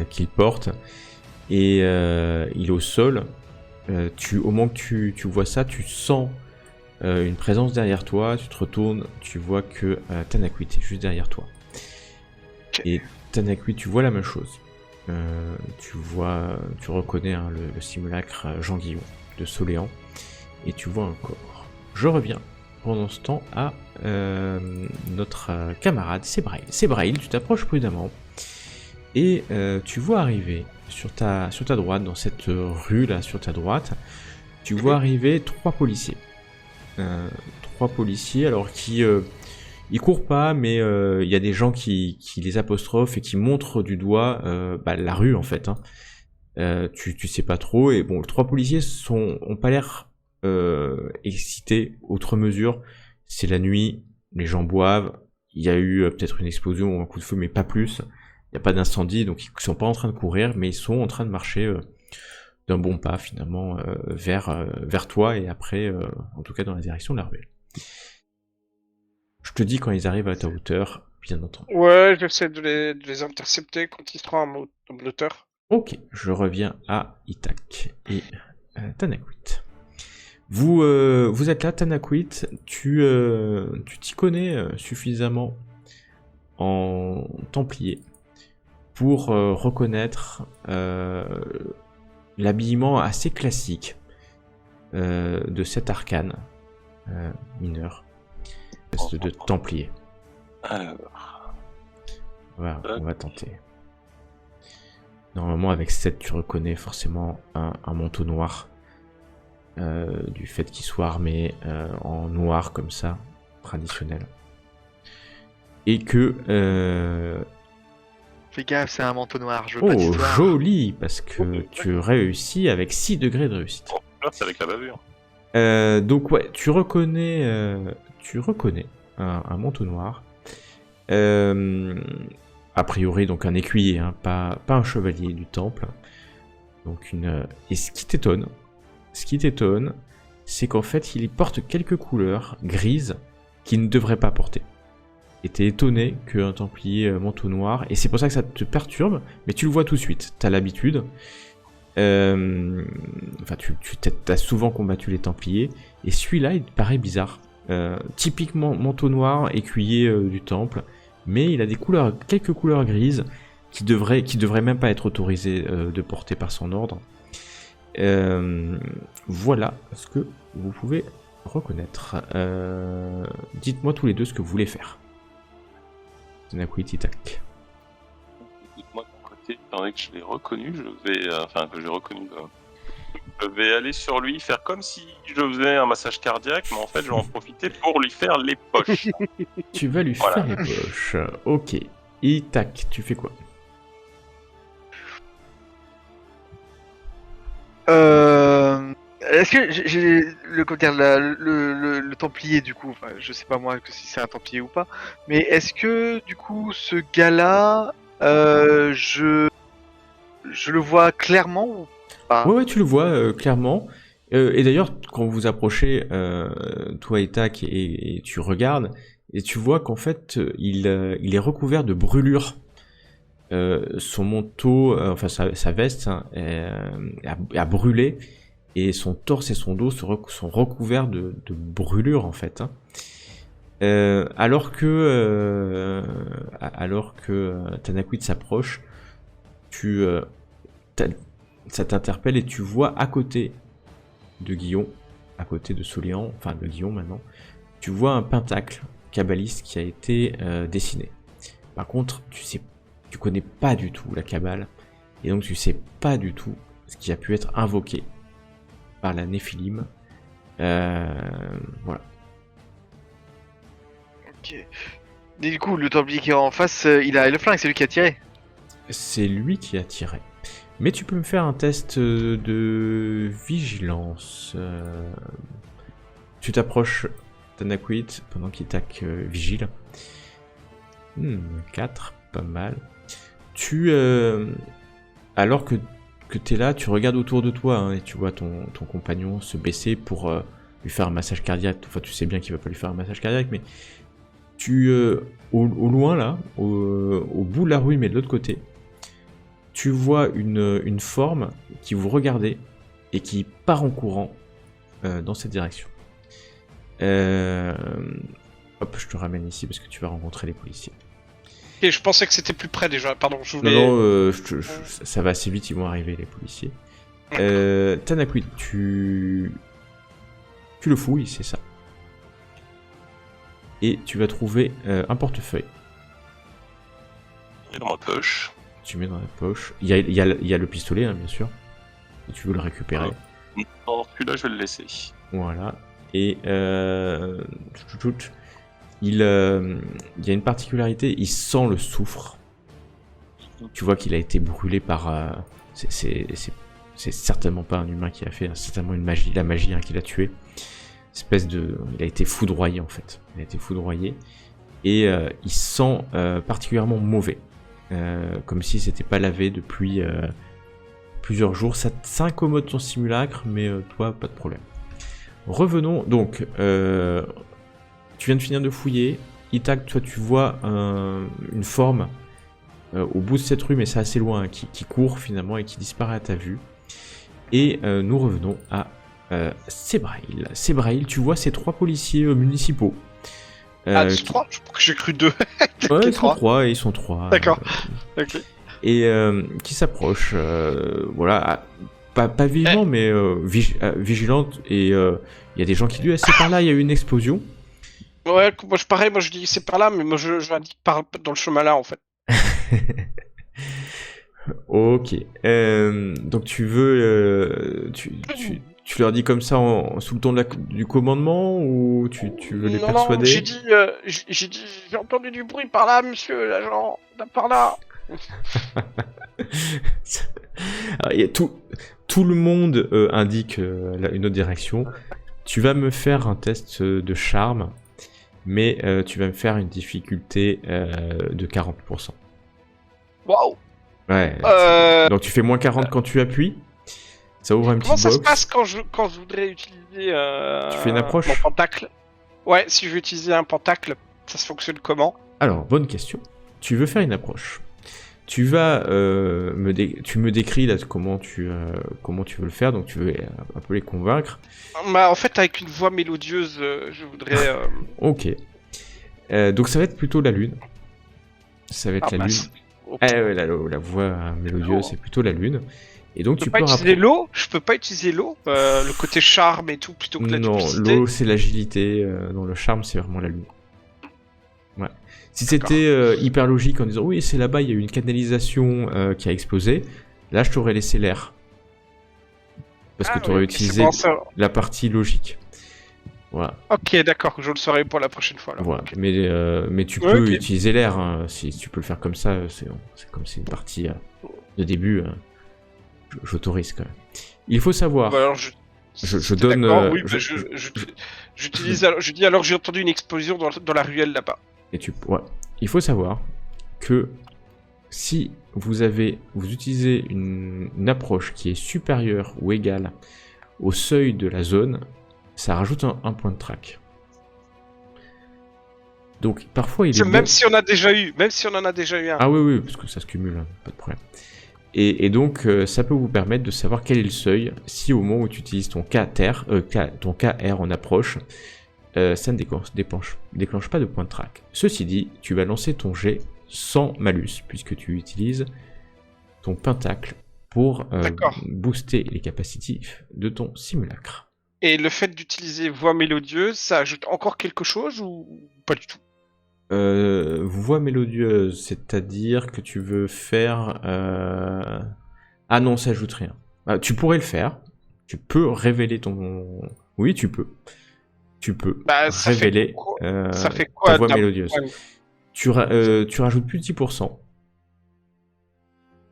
qu'il porte. Et il est au sol. Au moment que tu vois ça, tu sens une présence derrière toi, tu te retournes, tu vois que Tanakwit est juste derrière toi. Et Tanakwit, tu vois la même chose. Tu reconnais hein, le simulacre Jean Guillaume de Soléan, et tu vois un corps. Je reviens pendant ce temps à notre camarade Sébrail. Sébrail, tu t'approches prudemment, et tu vois arriver sur ta droite, dans cette rue là sur ta droite, tu vois arriver 3 policiers. 3 policiers, alors qui ils courent pas, mais il y a des gens qui les apostrophent et qui montrent du doigt la rue en fait. Hein. Tu sais pas trop, et bon, les 3 policiers ont pas l'air excités outre mesure. C'est la nuit, les gens boivent, il y a eu peut-être une explosion ou un coup de feu, mais pas plus. Il n'y a pas d'incendie, donc ils sont pas en train de courir, mais ils sont en train de marcher d'un bon pas finalement vers toi, et après en tout cas dans la direction de la ruelle. Je te dis quand ils arrivent à ta hauteur, bien entendu. Ouais, j'essaie de les intercepter quand ils seront à mon hauteur. Ok, je reviens à Itak et Tanakwit. Vous êtes là, Tanaquit, tu t'y connais suffisamment en Templier pour reconnaître l'habillement assez classique de cet arcane mineur de Templier. Alors, Voilà, on va tenter. Normalement, avec 7, tu reconnais forcément un manteau noir. Du fait qu'il soit armé en noir comme ça, traditionnel. Et que... Fais gaffe, c'est un manteau noir, je veux pas Oh, d'histoire. joli, parce que tu réussis avec 6 degrés de réussite. bon, là, c'est avec la bavure. Donc ouais, tu reconnais un manteau noir. A priori, donc un écuyer, hein, pas un chevalier du temple. Donc et ce qui t'étonne, c'est qu'en fait, il porte quelques couleurs grises qu'il ne devrait pas porter. Et t'es étonné qu'un templier manteau noir, et c'est pour ça que ça te perturbe, mais tu le vois tout de suite, t'as l'habitude. Enfin, t'as souvent combattu les templiers, et celui-là, il te paraît bizarre. Typiquement manteau noir, écuyer du temple, mais il a quelques couleurs grises qui devraient même pas être autorisées de porter par son ordre. Voilà ce que vous pouvez reconnaître. Dites-moi tous les deux ce que vous voulez faire. Tanaquit, Itak. Dites-moi de mon côté, étant donné que je l'ai reconnu, je vais aller sur lui, faire comme si je faisais un massage cardiaque, mais en fait, je vais en profiter pour lui faire les poches. Tu vas lui faire les poches. Ok. Itak, tu fais quoi? Est-ce que j'ai le Templier du coup, enfin, je sais pas moi que si c'est un Templier ou pas, mais est-ce que du coup ce gars-là, je le vois clairement ou pas? Ouais, tu le vois clairement. Et d'ailleurs, quand vous approchez, toi et Tac, et tu regardes, et tu vois qu'en fait, il est recouvert de brûlures. Son manteau, enfin sa veste, hein, a brûlé, et son torse et son dos sont recouverts de brûlures en fait. Hein. Alors que Tanaquit s'approche, ça t'interpelle et tu vois à côté de Guillaume, à côté de Soléan, enfin de Guillaume maintenant, tu vois un pentacle kabbaliste qui a été dessiné. Par contre, tu connais pas du tout la Kabbale, et donc tu sais pas du tout ce qui a pu être invoqué par la Néphilim. Voilà. Ok. Et du coup, le Templier qui est en face, il a le flingue, c'est lui qui a tiré. C'est lui qui a tiré. Mais tu peux me faire un test de vigilance. Tu t'approches Tanaquit pendant qu'il tac vigile. 4, pas mal. Alors que t'es là, tu regardes autour de toi, hein, et tu vois ton compagnon se baisser pour lui faire un massage cardiaque. Enfin, tu sais bien qu'il va pas lui faire un massage cardiaque, mais au loin là, au bout de la rue, mais de l'autre côté, tu vois une forme qui vous regardez et qui part en courant dans cette direction. Hop, je te ramène ici parce que tu vas rencontrer les policiers. Et je pensais que c'était plus près déjà, pardon, je voulais... Non, ça va assez vite, ils vont arriver les policiers. Tanaquit, tu le fouilles, c'est ça. Et tu vas trouver un portefeuille. Il est dans ma poche. Tu mets dans la poche. Il y a le pistolet, hein, bien sûr. Et tu veux le récupérer. Non, celui-là, je vais le laisser. Voilà. Et il y a une particularité, il sent le soufre. Tu vois qu'il a été brûlé par... c'est certainement pas un humain qui l'a fait, c'est certainement la magie hein, qui l'a tué. Il a été foudroyé en fait. Il a été foudroyé. Et il sent particulièrement mauvais. Comme si c'était pas lavé depuis plusieurs jours. Ça incommode ton simulacre, mais toi, pas de problème. Revenons, donc, tu viens de finir de fouiller. Itak, toi, tu vois une forme au bout de cette rue, mais c'est assez loin, hein, qui court finalement et qui disparaît à ta vue. Et nous revenons à Sébrail, tu vois ces 3 policiers municipaux. C'est 3? J'ai cru 2. Ouais, ils sont 3, ils sont 3. D'accord. Ok. Et qui s'approchent, voilà, pas vivement, mais vigilante. Et il y a des gens qui disent, c'est par là, il y a eu une explosion. Ouais, moi je dis c'est par là, mais moi je indique dans le chemin là en fait. Ok. Donc tu veux, tu leur dis comme ça sous le ton du commandement ou tu veux les persuader? Non, j'ai entendu du bruit par là, monsieur l'agent, par là. Alors, tout le monde indique une autre direction. Tu vas me faire un test de charme, mais tu vas me faire une difficulté de 40%. Waouh. Ouais. Donc tu fais moins 40 quand tu appuies. Ça ouvre un petit box. Comment ça se passe quand je voudrais utiliser Tu fais une approche mon pentacle? Ouais, si je veux utiliser un pentacle, ça se fonctionne comment? Alors, bonne question. Tu veux faire une approche. Tu vas tu me décris là comment tu veux le faire, donc tu veux un peu les convaincre. Bah en fait avec une voix mélodieuse, je voudrais. Ok. Donc ça va être plutôt la lune. Ça va être la lune. Okay. Ouais, la voix mélodieuse, c'est plutôt la lune. Et donc je peux utiliser l'eau. Je peux pas utiliser l'eau, le côté charme et tout plutôt que la duplicité. Non, l'eau c'est l'agilité. Non, le charme c'est vraiment la lune. Ouais. Si c'était hyper logique en disant oui c'est là-bas il y a eu une canalisation qui a explosé, là je t'aurais laissé l'air. Parce que tu aurais utilisé la partie logique. Voilà. Ok d'accord, je le saurai pour la prochaine fois. Alors. Voilà. Okay. Mais tu peux utiliser l'air, hein. Si tu peux le faire comme ça, c'est comme c'est une partie de début, j'autorise quand même. Il faut savoir... Bah alors je donne... Oui, j'utilise. Je dis alors j'ai entendu une explosion dans la ruelle là-bas. Ouais. Il faut savoir que si vous utilisez une approche qui est supérieure ou égale au seuil de la zone, ça rajoute un point de track. Donc parfois il est même si on en a déjà eu un. Ah oui, parce que ça se cumule, hein, pas de problème. Et donc ça peut vous permettre de savoir quel est le seuil si au moment où tu utilises ton ton KR en approche, ça ne déclenche pas de point de track. Ceci dit, tu vas lancer ton jet sans malus, puisque tu utilises ton pentacle pour booster les capacités de ton simulacre. Et le fait d'utiliser voix mélodieuse, ça ajoute encore quelque chose ou pas du tout? Voix mélodieuse, c'est-à-dire que tu veux faire... Ah non, ça ajoute rien. Tu pourrais le faire. Tu peux révéler ton... Oui, tu peux. Tu peux révéler ça fait quoi, ta voix mélodieuse. Tu rajoutes plus de 10%.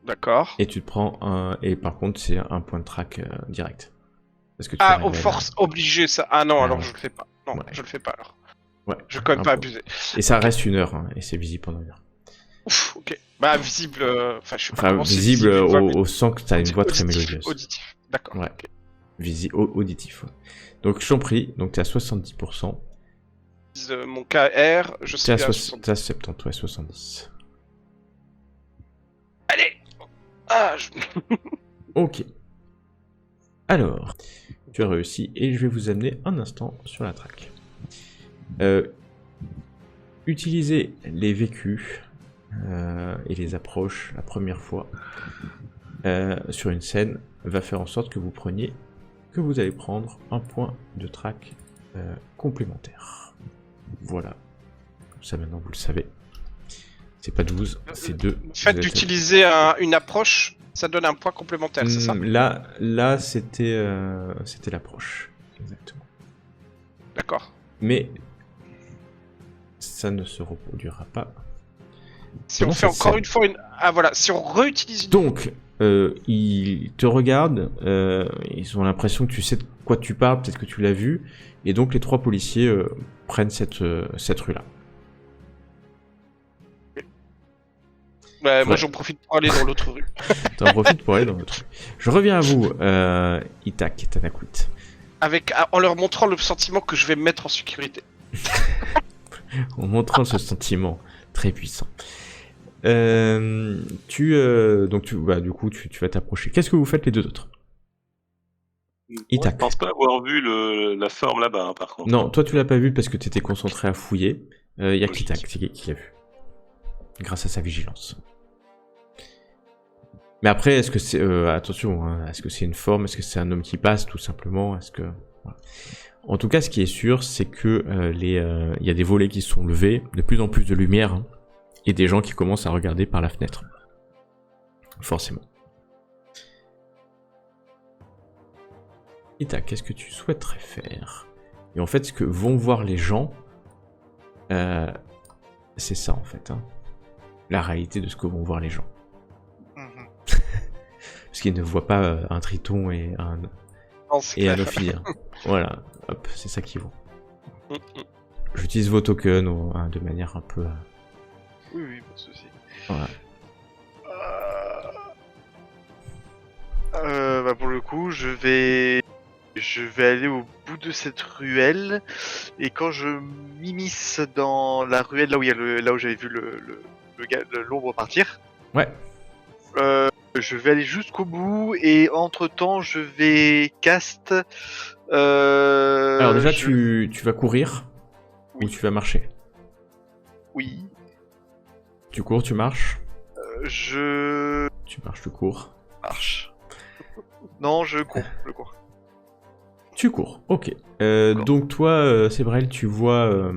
D'accord. Et tu te prends et par contre, c'est un point de track direct. Parce que aux forces obligé ça. Ah non, alors je le fais pas. Non, je le fais pas alors. Ouais. Je vais quand même pas abuser. Et ça reste 1 heure, hein, et c'est visible pendant 1 heure. Ouf, ok. Bah, visible. Enfin, je sais pas comment visible au sens que t'as une voix très mélodieuse. Auditif, d'accord. Ouais. Auditif, ouais. Donc, je t'en prie, donc t'es à 70%. Mon KR, je suis à 70. T'es à 70, ouais, 70. Allez. Ok. Alors, tu as réussi, et je vais vous amener un instant sur la track. Utiliser les vécus et les approches la première fois sur une scène va faire en sorte que vous allez prendre un point de track complémentaire. Voilà. Comme ça maintenant vous le savez. C'est pas 12, c'est 2. Le fait d'utiliser une approche, ça donne un point complémentaire, c'est ça? Là c'était l'approche. Exactement. D'accord. Mais ça ne se reproduira pas. Si on fait encore une fois Ah voilà, si on réutilise... Donc, ils te regardent, ils ont l'impression que tu sais de quoi tu parles, peut-être que tu l'as vu, et donc les 3 policiers prennent cette rue-là. Ouais, moi j'en profite pour aller dans l'autre rue. T'en profites pour aller dans l'autre rue. Je reviens à vous, Itak et Tanakwit. En leur montrant le sentiment que je vais me mettre en sécurité. En montrant ce sentiment très puissant. Donc du coup, tu vas t'approcher. Qu'est-ce que vous faites les 2 autres? Itac. Je pense pas avoir vu la forme là-bas, hein, par contre. Non, toi tu l'as pas vu parce que t'étais concentré à fouiller. Il y a Logique. Kitak qui l'a vu. Grâce à sa vigilance. Mais après, est-ce que c'est... attention, hein, est-ce que c'est une forme? Est-ce que c'est un homme qui passe, tout simplement? Est-ce que... Voilà. En tout cas, ce qui est sûr, c'est que il y a des volets qui sont levés, de plus en plus de lumière, hein, et des gens qui commencent à regarder par la fenêtre. Forcément. Ita, qu'est-ce que tu souhaiterais faire? Et en fait, ce que vont voir les gens, c'est ça en fait, hein. La réalité de ce que vont voir les gens. Mhm. Parce qu'ils ne voient pas un triton et un Non, c'est et un clair. ophir. Voilà, hop, c'est ça qu'ils vont. Mm, mm. J'utilise vos tokens hein, de manière un peu... Oui, oui, pas de souci. voilà. Bah pour le coup, je vais aller au bout de cette ruelle et quand je m'immisce dans la ruelle là où il y a là où j'avais vu l'ombre partir, Ouais, je vais aller jusqu'au bout et entre temps je vais cast. alors déjà je- tu vas courir ou Oui. tu vas marcher? Oui. Tu cours, tu marches? Je Tu marches, tu cours. marche. Non, je cours. Tu cours, ok. D'accord. Donc toi, Sébrel, tu vois...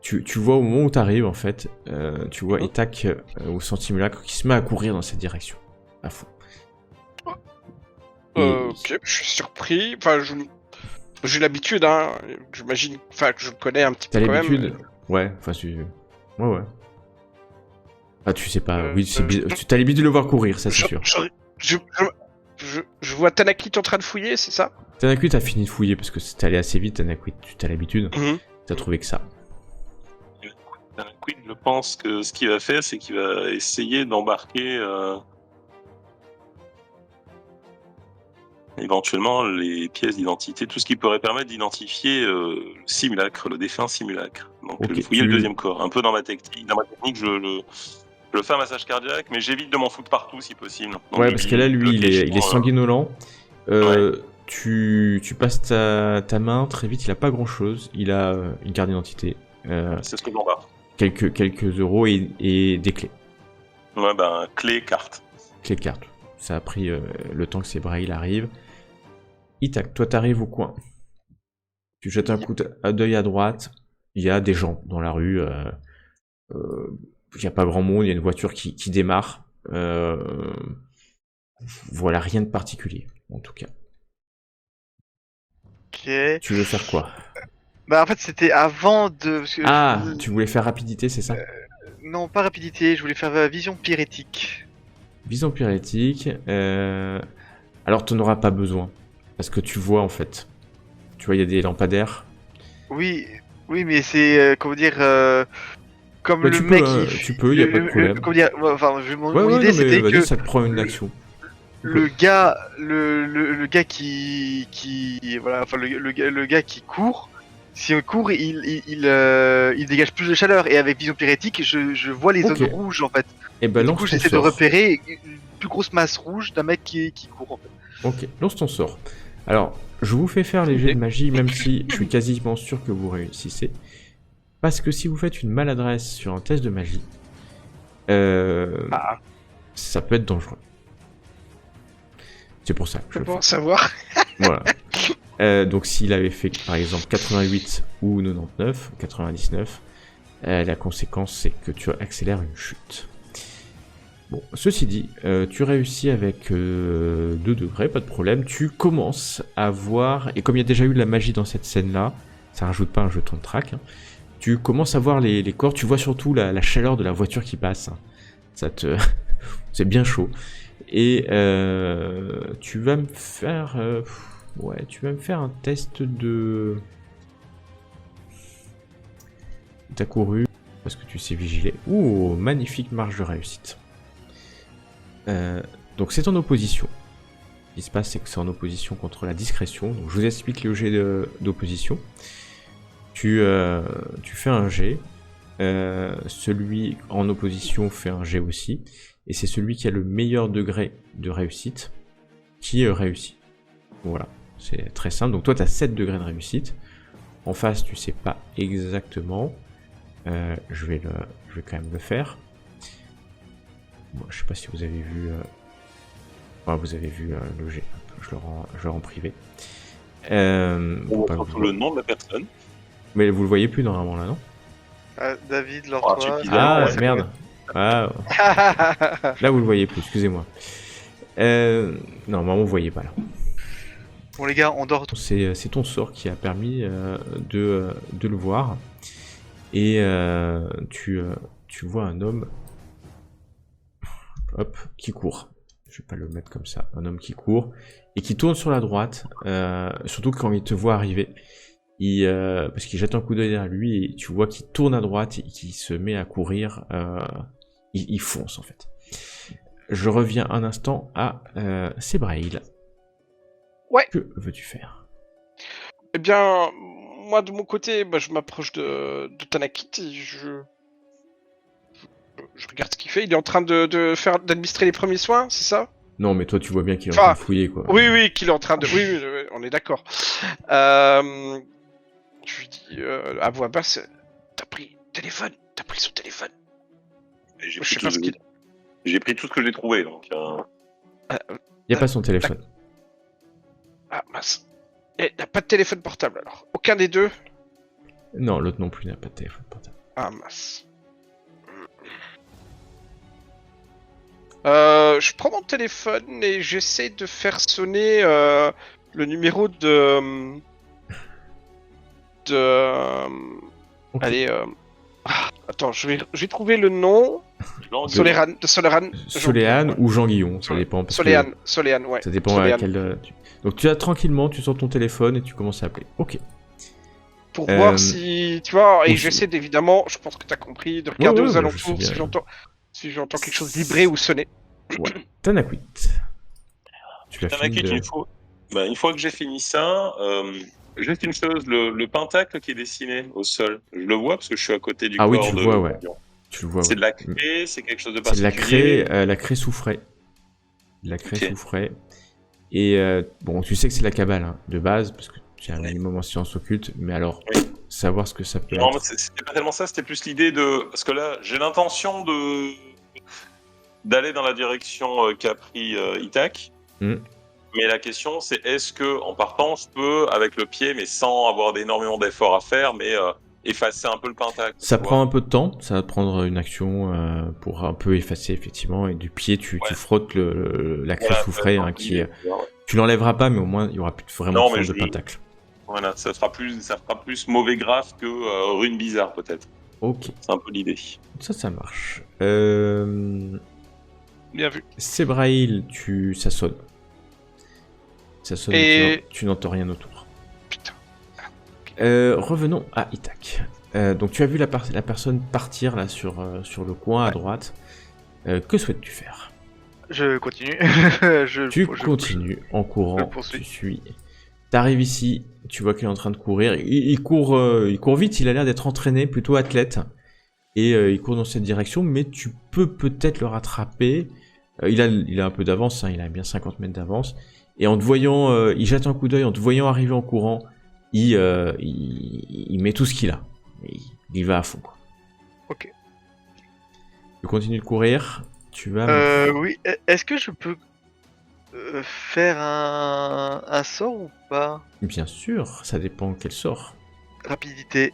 tu vois au moment où t'arrives en fait, tu vois Itac au Centimulacre qui se met à courir dans cette direction, à fond. Et- Ok, je suis surpris. Enfin, j'ai l'habitude, hein. J'imagine, enfin, que je le connais un petit T'as peu quand l'habitude? même. Ouais, enfin ouais, ouais. Ah, tu sais pas, oui, euh, t'as l'habitude de le voir courir, ça c'est sûr. Je vois Tanakit en train de fouiller, c'est ça? Tanakui, t'as fini de fouiller parce que c'est allé assez vite, Tanakui, tu t'as l'habitude, t'as trouvé que ça. Quid, je pense que ce qu'il va faire, c'est qu'il va essayer d'embarquer éventuellement les pièces d'identité, tout ce qui pourrait permettre d'identifier le simulacre, le défunt simulacre. Donc Ok, fouiller le deuxième corps. Un peu dans ma technique, je le fais un massage cardiaque, mais j'évite de m'en foutre partout si possible. Donc, ouais, parce que là, lui, il est sanguinolent. Ouais. Tu passes ta main très vite, il a pas grand chose, il a une carte d'identité, C'est ce que j'embarque. quelques euros et des clés. Ouais, ben, clé, carte. Clés de carte. Ça a pris le temps que Sébrail arrive. Itac, toi t'arrives au coin. Tu jettes un coup d'œil à droite, il y a des gens dans la rue, il n'y a pas grand monde, il y a une voiture qui démarre. Voilà, rien de particulier, en tout cas. Ok. Tu veux faire quoi? Bah en fait c'était avant de. Parce que Ah, tu voulais faire rapidité, c'est ça? Non, pas rapidité. Je voulais faire vision pyrétique. Vision pyrétique. Alors, tu n'en auras pas besoin. Parce que tu vois, en fait. Tu vois, il y a des lampadaires. Oui, oui, mais c'est comment dire. Comme Bah, le tu peux, mec hein, qui. tu peux, y a pas de problème. Comment dire. Enfin, mon Ouais, idée non, mais c'était vas-y, que ça te prend une action. le gars, le gars qui voilà, enfin le gars qui court. Si on court, il dégage plus de chaleur et avec vision pyrétique, je vois les Ok. zones rouges en fait. Et ben, Du lance coup, ton j'essaie de sort. repérer une plus grosse masse rouge d'un mec qui court en fait. Ok, lance ton sort. Alors, je vous fais faire les jets de magie, même si je suis quasiment sûr que vous réussissez. Parce que si vous faites une maladresse sur un test de magie, ça peut être dangereux. C'est pour ça que je le fais. Pour savoir. Voilà. Donc s'il avait fait par exemple 88 ou 99, 99, la conséquence c'est que tu accélères une chute. Bon, ceci dit, tu réussis avec 2 degrés, pas de problème. Tu commences à voir, et comme il y a déjà eu de la magie dans cette scène-là, ça rajoute pas un jeton de trac, hein, tu commences à voir les corps, tu vois surtout la chaleur de la voiture qui passe. Hein. Ça te... c'est bien chaud. Et tu vas me faire... ouais, tu vas me faire un test de... T'as couru, parce que tu sais vigiler. Ouh, magnifique marge de réussite. Donc c'est en opposition. Ce qui se passe, c'est que c'est en opposition contre la discrétion. Donc je vous explique le jet d'opposition. Tu fais un jet. Celui en opposition fait un jet aussi. Et c'est celui qui a le meilleur degré de réussite qui réussit. Voilà. C'est très simple. Donc toi, tu as 7 degrés de réussite. En face, tu sais pas exactement. Je vais quand même le faire. Bon, je sais pas si vous avez vu... vous avez vu le G. Je le rends privé. On voit surtout le nom de la personne. Mais vous le voyez plus normalement là, non? David, tu Lortois. pises Ah, ouais. merde. Ah, là, vous le voyez plus, excusez-moi. Normalement, vous voyez pas là. Bon les gars, on dort. C'est ton sort qui a permis de le voir. Et tu vois un homme qui court. Je vais pas le mettre comme ça. Un homme qui court et qui tourne sur la droite. Surtout quand il te voit arriver. Parce qu'il jette un coup d'œil derrière lui et tu vois qu'il tourne à droite et qu'il se met à courir. Il fonce en fait. Je reviens un instant à Sébraïl. Ouais. Que veux-tu faire? Eh bien, moi de mon côté, je m'approche de Tanakit et je regarde ce qu'il fait. Il est en train d'administrer les premiers soins, c'est ça? Non, mais toi tu vois bien qu'il est en train de fouiller quoi. Oui, qu'il est en train de... Oui, on est d'accord. Je lui dis à voix basse, t'as pris son téléphone. J'ai pris tout ce que j'ai trouvé, donc... Y a pas son téléphone. Ah, mince. Il n'y a pas de téléphone portable, alors. Aucun des deux? Non, l'autre non plus n'a pas de téléphone portable. Ah, mince. Je prends mon téléphone et j'essaie de faire sonner le numéro de... Okay. Allez, attends, je vais trouver le nom. Soléran. Soléane ou Jean Guillon, ça dépend. Soléane, ouais. Ça dépend à quel... Donc tu as tranquillement, tu sors ton téléphone et tu commences à appeler. Ok. Pour voir si... Tu vois, et j'essaie d'évidemment, je pense que t'as compris, de regarder aux alentours si j'entends quelque chose vibrer ou sonner. Ouais. Tanakwit. Tanakwit, une fois que j'ai fini ça... Juste une chose, le pentacle qui est dessiné au sol, je le vois parce que je suis à côté du corps de... Ah oui, tu le vois, ouais. Tu le vois, c'est de la craie, c'est quelque chose de particulier. C'est la craie soufrée. La craie soufrée. Et bon, tu sais que c'est la cabale hein, de base, parce que tu as un minimum en sciences occultes, mais alors, savoir ce que ça peut être... Non, c'était pas tellement ça, c'était plus l'idée de... Parce que là, j'ai l'intention d'aller dans la direction qu'a pris Itak. Mais la question, c'est est-ce que en partant, je peux, avec le pied, mais sans avoir énormément d'efforts à faire, mais effacer un peu le pentacle? Ça prend un peu de temps, ça va te prendre une action pour un peu effacer, effectivement, et du pied, tu frottes la craie soufrée, hein, tu l'enlèveras pas, mais au moins, il y aura plus vraiment de forme de pentacle. Voilà, ça fera plus mauvais graphe que rune bizarre, peut-être. Ok. C'est un peu l'idée. Ça marche. Bien vu. Sébraïl, ça sonne. Ça sonne et tu n'entends rien autour. Putain. Revenons à Itak. Donc tu as vu la personne partir là sur le coin à droite. Que souhaites-tu faire? Je continue. Tu continues en courant. Tu suis. T'arrives ici. Tu vois qu'il est en train de courir. Il court vite. Il a l'air d'être entraîné, plutôt athlète. Et il court dans cette direction. Mais tu peux peut-être le rattraper. Il a un peu d'avance. Hein, il a bien 50 mètres d'avance. Et en te voyant, il jette un coup d'œil, en te voyant arriver en courant, il met tout ce qu'il a. Il va à fond. Quoi. Ok. Tu continues de courir, tu vas... Oui, est-ce que je peux faire un sort ou pas? Bien sûr, ça dépend quel sort. Rapidité.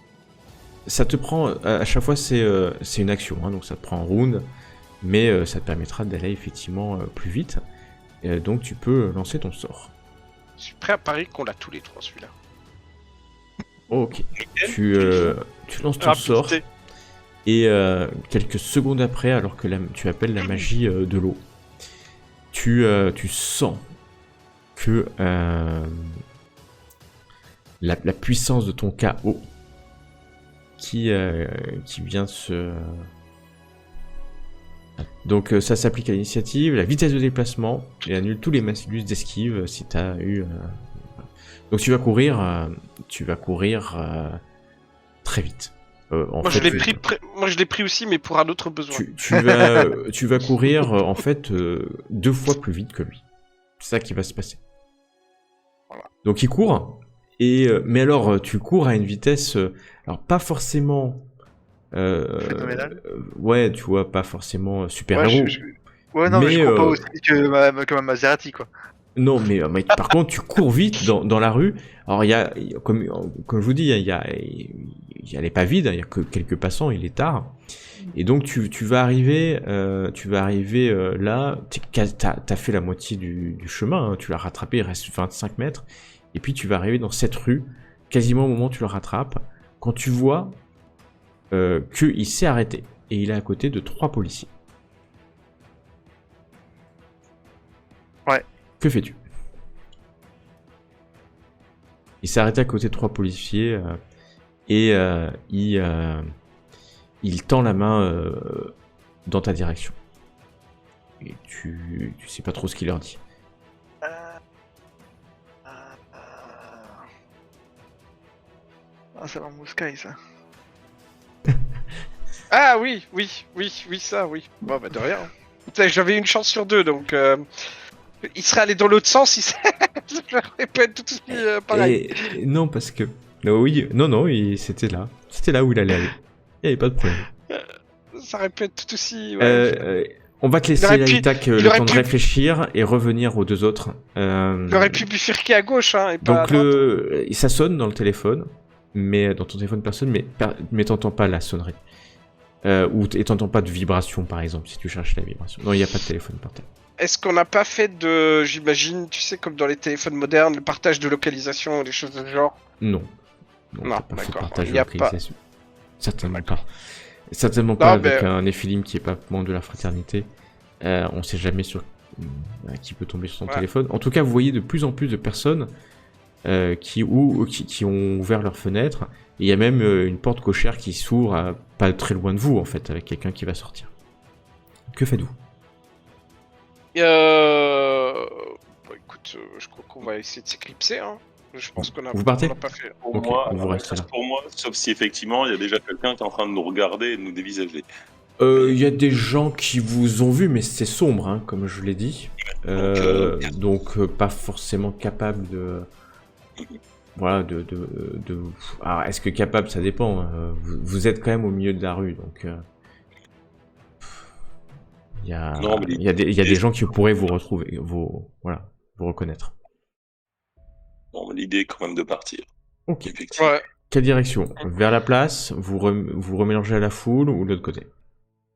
Ça te prend, à chaque fois c'est une action, hein, donc ça te prend un round, mais ça te permettra d'aller effectivement plus vite. Donc tu peux lancer ton sort. Je suis prêt à parier qu'on l'a tous les trois celui-là. Ok. Tu lances ton sort et quelques secondes après, alors que tu appelles la magie de l'eau, tu sens que la puissance de ton KO qui vient se... Donc ça s'applique à l'initiative, la vitesse de déplacement, et annule tous les malus d'esquive si tu as eu... Donc tu vas courir très vite. Moi je l'ai pris aussi, mais pour un autre besoin. Tu vas courir en fait 2 fois plus vite que lui. C'est ça qui va se passer. Voilà. Donc il court, mais alors tu cours à une vitesse, alors pas forcément, Phénoménal. ouais, tu vois, pas forcément super Ouais, héros. ouais, non, mais je Mais, cours pas aussi vite que ma Maserati, quoi. Non, mais par contre, tu cours vite dans la rue. Alors, comme je vous dis, il y a les pas vide, il y a que quelques passants, il est tard. Et donc, tu vas arriver là, t'as fait la moitié du chemin, hein, tu l'as rattrapé, il reste 25 mètres. Et puis, tu vas arriver dans cette rue, quasiment au moment où tu le rattrapes, quand tu vois qu'il s'est arrêté. Et il est à côté de 3 policiers. Ouais. Que fais-tu? Il s'est arrêté à côté de 3 policiers et il tend la main dans ta direction. Et tu sais pas trop ce qu'il leur dit. Ah, c'est dans Mouskai, ça. Ah oui, ça, oui. Bon, bah de rien. Putain, j'avais une chance sur 2, donc il serait allé dans l'autre sens, j'aurais pas tout aussi pareil. Et, non, parce que... Non, c'était là. C'était là où il allait aller. Il n'y avait pas de problème. Ça aurait pu être tout aussi... Ouais, on va te laisser, aurait pu- Itac, le temps de réfléchir et revenir aux deux autres. il aurait pu bifurquer à gauche, hein, et pas à Donc droite. ça sonne dans le téléphone, mais dans ton téléphone personne, mais t'entends pas la sonnerie. Et t'entends pas de vibration, par exemple, si tu cherches la vibration. Non, il n'y a pas de téléphone portable. Est-ce qu'on n'a pas fait de... J'imagine, tu sais, comme dans les téléphones modernes, le partage de localisation, des choses de ce genre? Non, Non, t'as pas fait de d'accord, partage il de y a localisation. Certainement pas. Certainement pas Non, avec mais- un Néphilim qui est pas membre de la fraternité. On sait jamais sur qui peut tomber sur son Ouais. téléphone. En tout cas, vous voyez de plus en plus de personnes qui ont ouvert leurs fenêtres. Et il y a même une porte cochère qui s'ouvre pas très loin de vous, en fait, avec quelqu'un qui va sortir. Que faites-vous? Bah, écoute, je crois qu'on va essayer de s'éclipser, hein. Je pense qu'on a... Vous partez? on l'a pas fait. Pour Ok, moi, vous restez là. pour moi, sauf si effectivement il y a déjà quelqu'un qui est en train de nous regarder et de nous dévisager. Il y a des gens qui vous ont vu, mais c'est sombre, hein, comme je l'ai dit. Donc, pas forcément capable de... Voilà, Alors, est-ce que capable, ça dépend. Vous êtes quand même au milieu de la rue, donc... Il y a, Non, mais il y a des gens qui pourraient vous retrouver, vous reconnaître. Bon, l'idée est quand même de partir. Ok. Effectivement. Ouais. Quelle direction? Vers la place, vous remélangez à la foule ou de l'autre côté?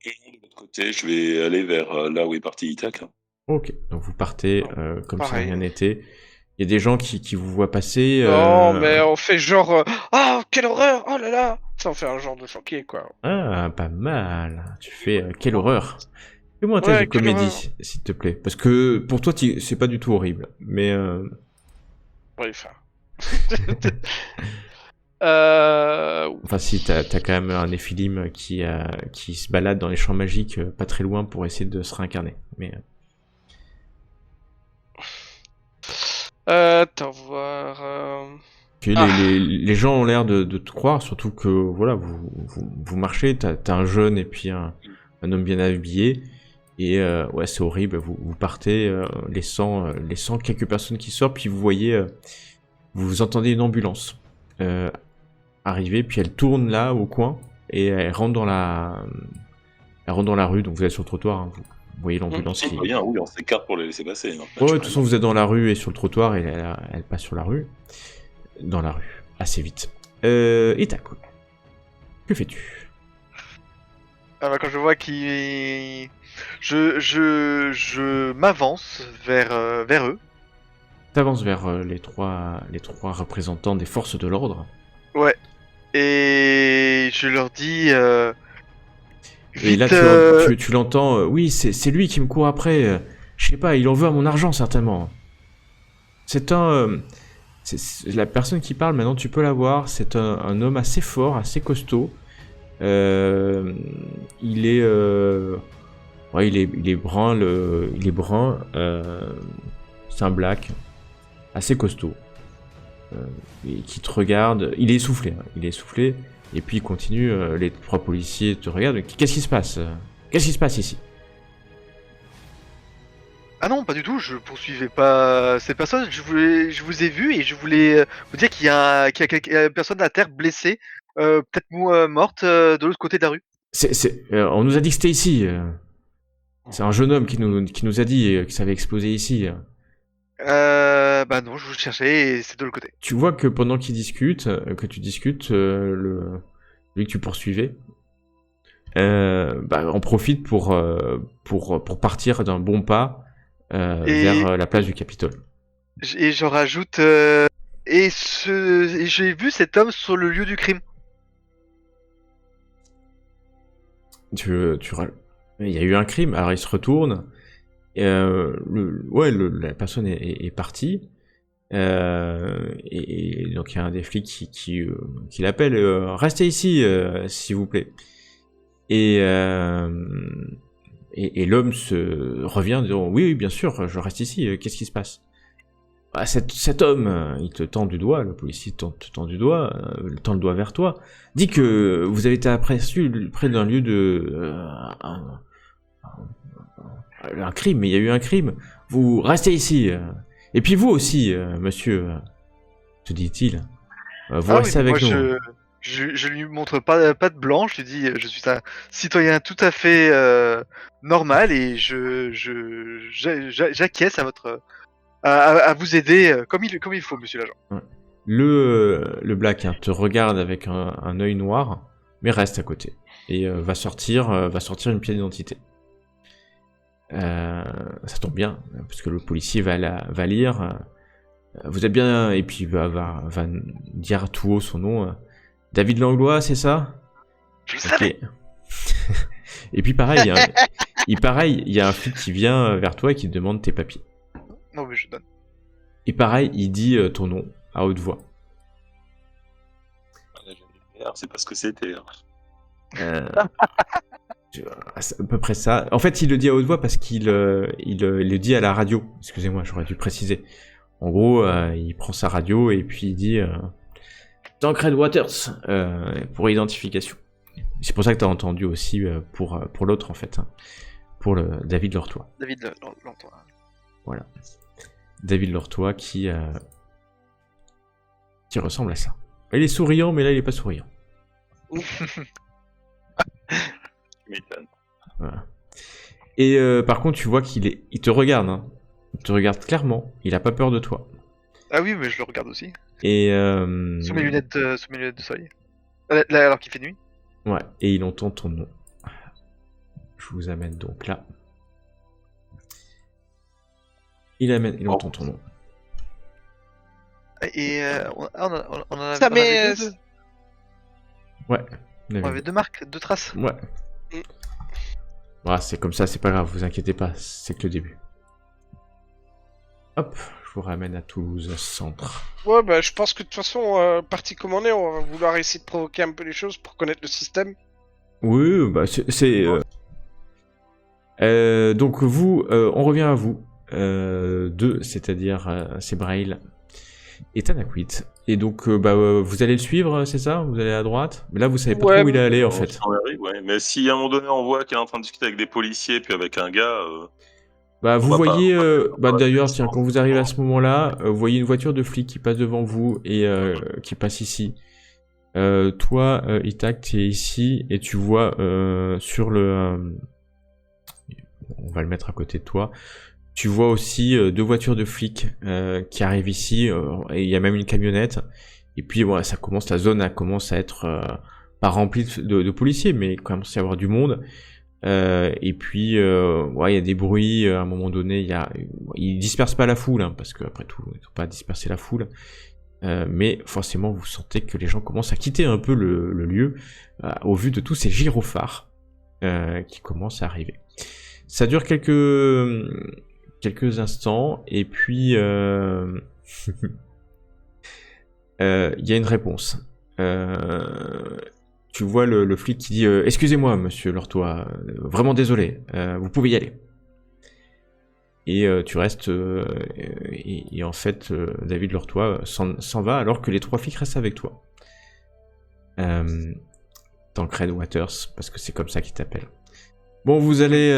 Et de l'autre côté, je vais aller vers là où est parti Itac. Ok, donc vous partez comme si Pareil. rien n'était. Il y a des gens qui vous voient passer. Non, mais on fait genre... Ah, quelle horreur! Oh là là! Ça, on fait un genre de choqué, quoi. Ah, pas mal. Tu fais quelle horreur. Fais-moi un test Ouais, de quelle horreur. comédie, s'il te plaît. Parce que pour toi, c'est pas du tout horrible. Mais Ouais, enfin... enfin, si, t'as quand même un Néphilim qui se balade dans les champs magiques pas très loin pour essayer de se réincarner. Mais Attends, voir... puis Ah. les gens ont l'air de te croire, surtout que voilà, vous marchez, t'as un jeune et puis un homme bien habillé. Et ouais, c'est horrible, vous partez laissant quelques personnes qui sortent, puis vous voyez, vous entendez une ambulance arriver, puis elle tourne là au coin, et elle rentre dans la rue, donc vous êtes sur le trottoir, hein, vous voyez l'ambulance qui... Bien, oui, on s'écarte pour les laisser passer. hein. Ouais, de toute façon vous êtes dans la rue et sur le trottoir, et elle passe sur la rue, assez vite. Itac, que fais-tu? Ah bah, quand je vois qu'il... Je m'avance vers eux. T'avances vers les trois représentants des forces de l'ordre. Ouais. Et je leur dis... Et là, vite, tu l'entends, oui, c'est lui qui me court après. Je sais pas, il en veut à mon argent, certainement. C'est la personne qui parle, maintenant tu peux la voir. C'est un homme assez fort, assez costaud. Il est brun, c'est un black, assez costaud. Et qui te regarde, il est essoufflé, et puis il continue, les 3 policiers te regardent, qu'est-ce qui se passe? Qu'est-ce qui se passe ici? Ah non, pas du tout, je poursuivais pas cette personne, je vous ai vu et je voulais vous dire qu'il y a une personne à terre blessée, peut-être morte de l'autre côté de la rue. On nous a dit que c'était ici. C'est un jeune homme qui nous a dit que ça avait explosé ici. Bah non, je vous cherchais et c'est de l'autre côté. Tu vois que pendant que tu discutes, lui que tu poursuivais, on profite pour partir d'un bon pas vers la place du Capitole. Et j'en rajoute, et j'ai vu cet homme sur le lieu du crime. Il y a eu un crime, alors il se retourne. La personne est partie. Et donc il y a un des flics qui l'appelle. Restez ici, s'il vous plaît. Et l'homme se revient en disant oui, bien sûr, je reste ici. Qu'est-ce qui se passe? Cet homme, il te tend du doigt, le policier te tend du doigt, tend le doigt vers toi, dit que vous avez été aperçu près d'un lieu de un crime, mais il y a eu un crime. Vous restez ici. Et puis vous aussi, monsieur, te dit-il. Vous restez avec nous. Je lui montre pas de blanc, je lui dis je suis un citoyen tout à fait normal et j'acquiesce à votre à vous aider comme il faut, monsieur l'agent. Ouais. Le black te regarde avec un œil noir, mais reste à côté et va sortir une pièce d'identité. Ça tombe bien parce que le policier va lire. Vous êtes bien, et puis va dire tout haut son nom. David Langlois, c'est ça? Je le savais. Et puis pareil, il y a un flic qui vient vers toi et qui te demande tes papiers. Non mais je donne. Et pareil, il dit ton nom à haute voix. C'est pas ce que c'était. C'est à peu près ça. En fait, il le dit à haute voix parce qu'il le dit à la radio. Excusez-moi, j'aurais dû préciser. En gros, il prend sa radio et puis il dit Tancred Waters pour identification. C'est pour ça que t'as entendu aussi pour l'autre en fait, hein, pour le David Lortois. David Lortois. Voilà. David Lortois qui ressemble à ça. Il est souriant, mais là il est pas souriant. Voilà. Et par contre, tu vois il te regarde. Hein. Il te regarde clairement. Il a pas peur de toi. Ah oui, mais je le regarde aussi. Et sous mes lunettes de soleil. Là, alors qu'il fait nuit. Ouais. Et il entend ton nom. Je vous amène donc là. Il entend ton nom. Et on en avait, Ça met. deux. Ouais. On avait deux marques, deux traces. Ouais. C'est comme ça, c'est pas grave, vous inquiétez pas, c'est que le début. Hop, je vous ramène à Toulouse Centre. Ouais, bah je pense que de toute façon, parti comme on est, on va vouloir essayer de provoquer un peu les choses pour connaître le système. Oui, bah c'est... donc vous, on revient à vous. Deux, c'est-à-dire c'est Braille et Tanakwit. Et donc vous allez le suivre, c'est ça? Vous allez à droite? Mais là vous savez pas trop où il est allé en fait. Ouais, mais si à un moment donné on voit qu'il est en train de discuter avec des policiers puis avec un gars... vous voyez, d'ailleurs, tiens, quand vous arrivez à ce moment-là, vous voyez une voiture de flic qui passe devant vous et qui passe ici. Toi, Itak, tu es ici et tu vois sur le... on va le mettre à côté de toi. Tu vois aussi deux voitures de flics qui arrivent ici et il y a même une camionnette. Et puis voilà, la zone commence à être pas remplie de policiers, mais il commence à y avoir du monde. Et puis, il y a des bruits. À un moment donné, ils dispersent pas la foule, hein, parce que après tout, ils n'ont pas dispersé la foule. Mais forcément, vous sentez que les gens commencent à quitter un peu le lieu au vu de tous ces gyrophares qui commencent à arriver. Ça dure quelques instants, et puis il y a une réponse. Tu vois le flic qui dit excusez-moi, monsieur Lortois, vraiment désolé, vous pouvez y aller. Et tu restes, et en fait, David Lortois s'en va alors que les trois flics restent avec toi. Tancred Waters, parce que c'est comme ça qu'ils t'appellent. Bon, vous allez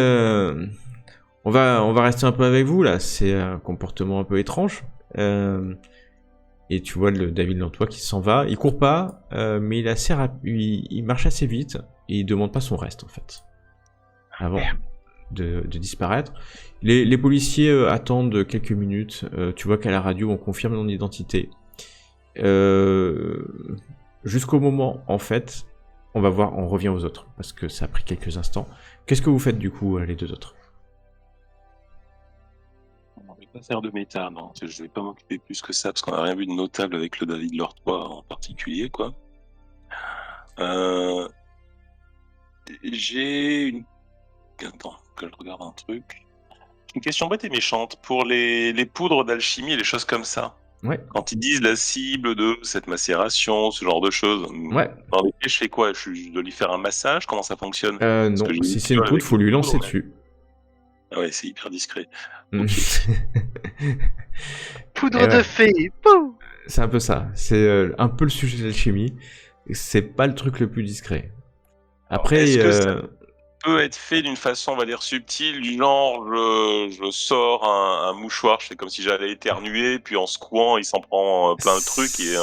On va rester un peu avec vous là. C'est un comportement un peu étrange. Et tu vois le David Lantois qui s'en va. Il court pas, mais il est assez il marche assez vite et il demande pas son reste en fait. Avant de disparaître. Les policiers attendent quelques minutes. Tu vois qu'à la radio on confirme ton identité. Jusqu'au moment en fait, on revient aux autres parce que ça a pris quelques instants. Qu'est-ce que vous faites du coup les deux autres? On va pas faire de méta, non. Je vais pas m'occuper plus que ça parce qu'on a rien vu de notable avec le David Lantois en particulier, quoi. J'ai une... Attends, que je regarde un truc. Une question bête et méchante. Pour les poudres d'alchimie et les choses comme ça, Ouais. quand ils disent la cible de cette macération, ce genre de choses, Ouais. dans les faits, je fais quoi? Je dois lui faire un massage? Comment ça fonctionne? Non, que j'ai si vu c'est une avec poudre, faut lui les lancer poudres, dessus. Ah ouais, c'est hyper discret. Poudre Et de ouais. fée. Pouh. C'est un peu ça. C'est un peu le sujet de l'alchimie. C'est pas le truc le plus discret. Après, est-ce que ça peut être fait d'une façon, on va dire, subtile, du genre, je sors un mouchoir, je fais comme si j'allais éternuer, puis en secouant, il s'en prend plein de trucs, et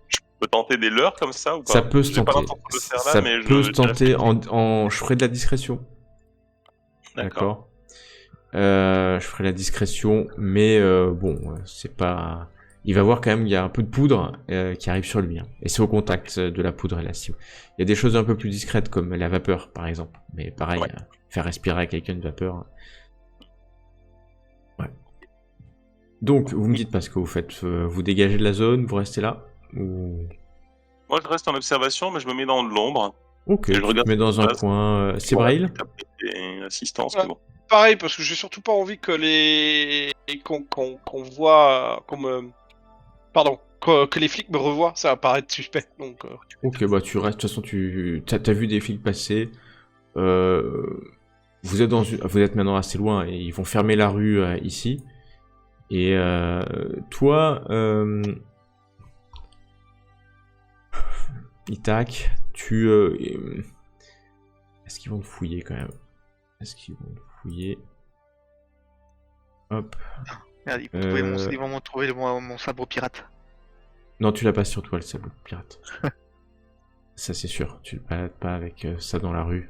je peux tenter des leurres comme ça ou pas? ça peut se J'ai pas tenter. l'intention de le faire là, Ça mais peut se j'y tenter réfléchis. je ferai de la discrétion. D'accord. Je ferai la discrétion, mais bon, c'est pas. Il va voir quand même, il y a un peu de poudre qui arrive sur lui, hein. Et c'est au contact de la poudre et la cible. Il y a des choses un peu plus discrètes comme la vapeur, par exemple. Mais pareil, Ouais. faire respirer à quelqu'un de vapeur. Ouais. Donc, vous me dites pas ce que vous faites. Vous dégagez de la zone, vous restez là ou... Moi, je reste en observation, mais je me mets dans de l'ombre. Ok, Et je tu regarde te mets ce dans qui se un passe. coin. C'est Voilà, Braille? et assistance, Ouais. mais bon. Pareil, parce que j'ai surtout pas envie que qu'on voit pardon, que les flics me revoient, ça va paraître suspect. Donc Ok, bah tu restes. De toute façon, t'as vu des flics passer. Vous êtes maintenant assez loin et ils vont fermer la rue ici. Et toi, Itac, est-ce qu'ils vont te fouiller quand même? Est-ce qu'ils vont te fouiller? Hop. Merde, ils vont me trouver mon sabre pirate. Non, tu l'as pas sur toi, le sable pirate. Ça, c'est sûr. Tu le balades pas avec ça dans la rue.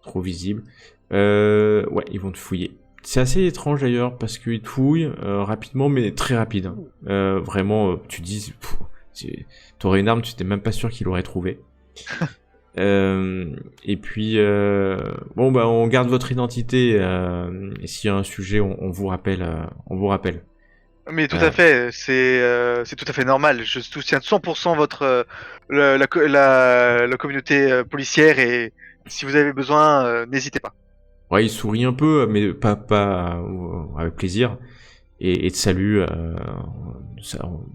Trop visible. Ouais, ils vont te fouiller. C'est assez étrange d'ailleurs, parce qu'ils te fouillent rapidement, mais très rapide. Hein. Vraiment, tu dis... T'aurais une arme, tu t'es même pas sûr qu'il l'aurait trouvé. Et puis... bon, bah, on garde votre identité, et s'il y a un sujet, on vous rappelle. On vous rappelle. Mais tout à fait, c'est tout à fait normal. Je soutiens 100% la communauté policière et si vous avez besoin, n'hésitez pas. Ouais, il sourit un peu, mais pas avec plaisir. Et te salue.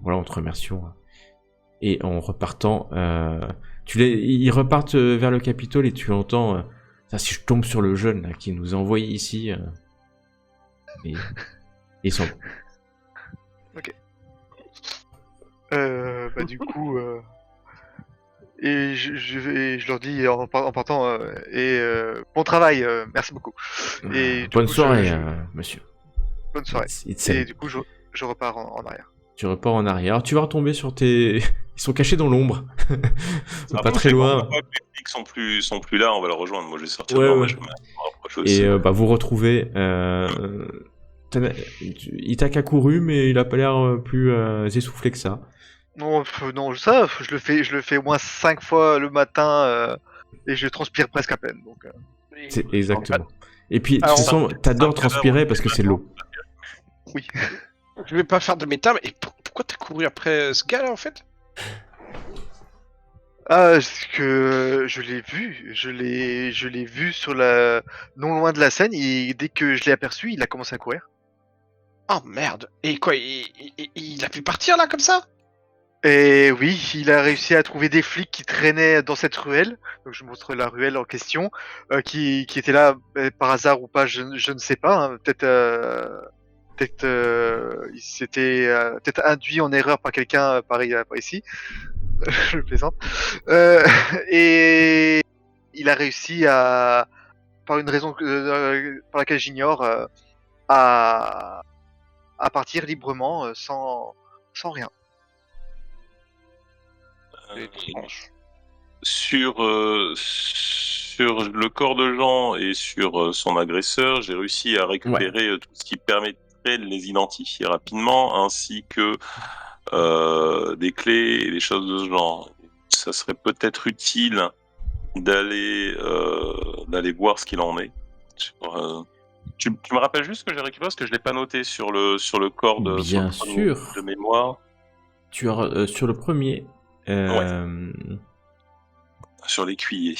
Voilà, en te remerciant. Et en repartant, ils repartent vers le Capitole et tu entends. Ça, si je tombe sur le jeune là, qui nous a envoyé ici. Et ils sont. Ok. Bah du coup, et je leur dis en partant bon travail, merci beaucoup. Et du Bonne coup, soirée, monsieur. bonne soirée. Il te salue. Et du coup, je repars en arrière. Tu repars en arrière. Alors, tu vas retomber sur tes. Ils sont cachés dans l'ombre. Ils sont Ah pas bon, très c'est bon, loin. on voit que les flics sont plus là, on va le rejoindre. Moi, je vais sortir Ouais, devant, ouais. mais je vais me rapprocher aussi. Et bah, vous retrouvez. Itac a couru, mais il a pas l'air plus essoufflé que ça. Non, non, ça, je le fais au moins 5 fois le matin et je transpire presque à peine. Donc, C'est exactement. Et puis, Alors, tu sens, t'adores un cadavre, transpirer parce que c'est de l'eau. oui. je vais pas faire de méta, mais pourquoi t'as couru après ce gars là en fait? Ah, parce que je l'ai vu sur non loin de la scène et dès que je l'ai aperçu, il a commencé à courir. Oh merde. Et quoi, il a pu partir là comme ça? Et oui, il a réussi à trouver des flics qui traînaient dans cette ruelle. Donc je montre la ruelle en question, qui était là par hasard ou pas, je ne sais pas. Hein. Peut-être il s'était peut-être induit en erreur par quelqu'un par ici. Je plaisante. Et il a réussi à par une raison par laquelle j'ignore, à partir librement sans rien. C'est étrange. Sur le corps de Jean et sur son agresseur, j'ai réussi à récupérer tout ce qui permettrait de les identifier rapidement, ainsi que des clés et des choses de ce genre. Ça serait peut-être utile d'aller voir ce qu'il en est. Tu me rappelles juste que j'ai récupéré parce que je l'ai pas noté sur le corps de Bien sur le premier sûr. de mémoire. Tu as sur le premier. Sur l'écuyer.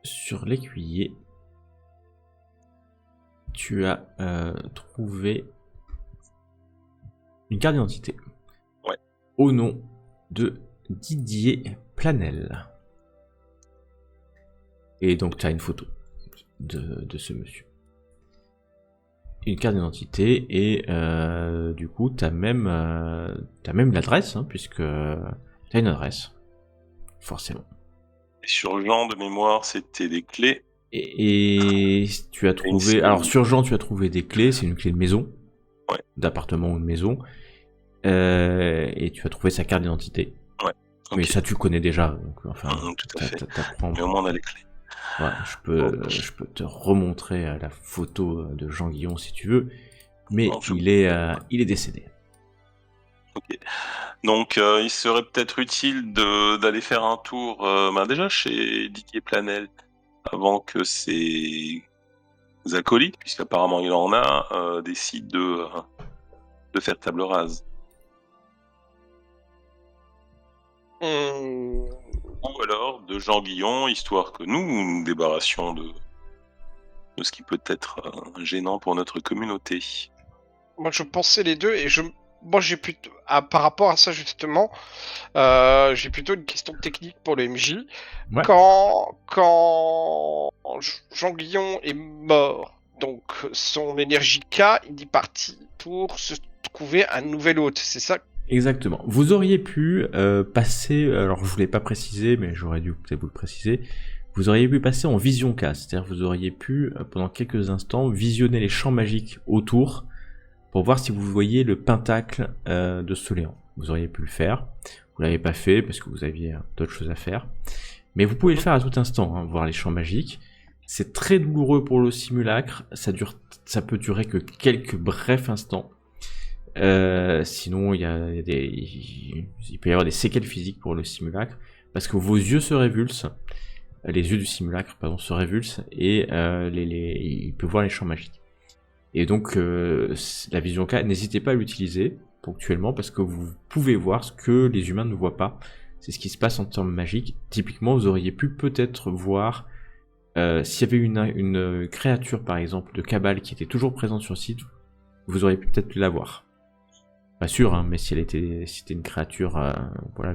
Sur l'écuyer, tu as trouvé une carte d'identité. Ouais. Au nom de Didier Planel. Et donc tu as une photo de ce monsieur. Une carte d'identité et du coup t'as même l'adresse, hein, puisque t'as une adresse. Forcément. Et sur Jean de mémoire, c'était des clés. Et tu as trouvé... Alors sur Jean, tu as trouvé des clés, c'est une clé de maison. Ouais. D'appartement ou de maison. Et tu as trouvé sa carte d'identité. Ouais. Okay. Mais ça tu connais déjà. Donc, enfin, tout à fait. T'apprends. Mais au moins on a les clés. Ouais, je peux te remontrer la photo de Jean Guillon si tu veux. Mais non, il est décédé. Ok. Donc il serait peut-être utile d'aller faire un tour déjà chez Didier Planel avant que ses acolytes, puisqu'apparemment il en a, décident de faire table rase. Ou alors de Jean Guillon, histoire que nous débarrassions de ce qui peut être gênant pour notre communauté. Moi je pensais les deux et moi j'ai plutôt par rapport à ça justement, j'ai plutôt une question technique pour le MJ. Ouais. Quand Jean Guillon est mort, donc son énergie K, il est parti pour se trouver un nouvel hôte, c'est ça? Exactement. Vous auriez pu passer, alors je voulais pas préciser, mais j'aurais dû peut-être vous le préciser, vous auriez pu passer en vision K, c'est-à-dire vous auriez pu, pendant quelques instants, visionner les champs magiques autour, pour voir si vous voyez le pentacle de Soléan. Vous auriez pu le faire, vous l'avez pas fait parce que vous aviez d'autres choses à faire, mais vous pouvez le faire à tout instant, hein, voir les champs magiques. C'est très douloureux pour le simulacre, ça peut durer que quelques brefs instants. Sinon il peut y avoir des séquelles physiques pour le simulacre, parce que vos yeux se révulsent, les yeux du simulacre pardon se révulsent, et il peut voir les champs magiques. Et donc la vision K, n'hésitez pas à l'utiliser ponctuellement, parce que vous pouvez voir ce que les humains ne voient pas. C'est ce qui se passe en termes magiques. Typiquement, vous auriez pu peut-être voir s'il y avait une créature par exemple de Cabal qui était toujours présente sur le site, vous auriez pu peut-être la voir. Pas sûr, hein, mais si c'était une créature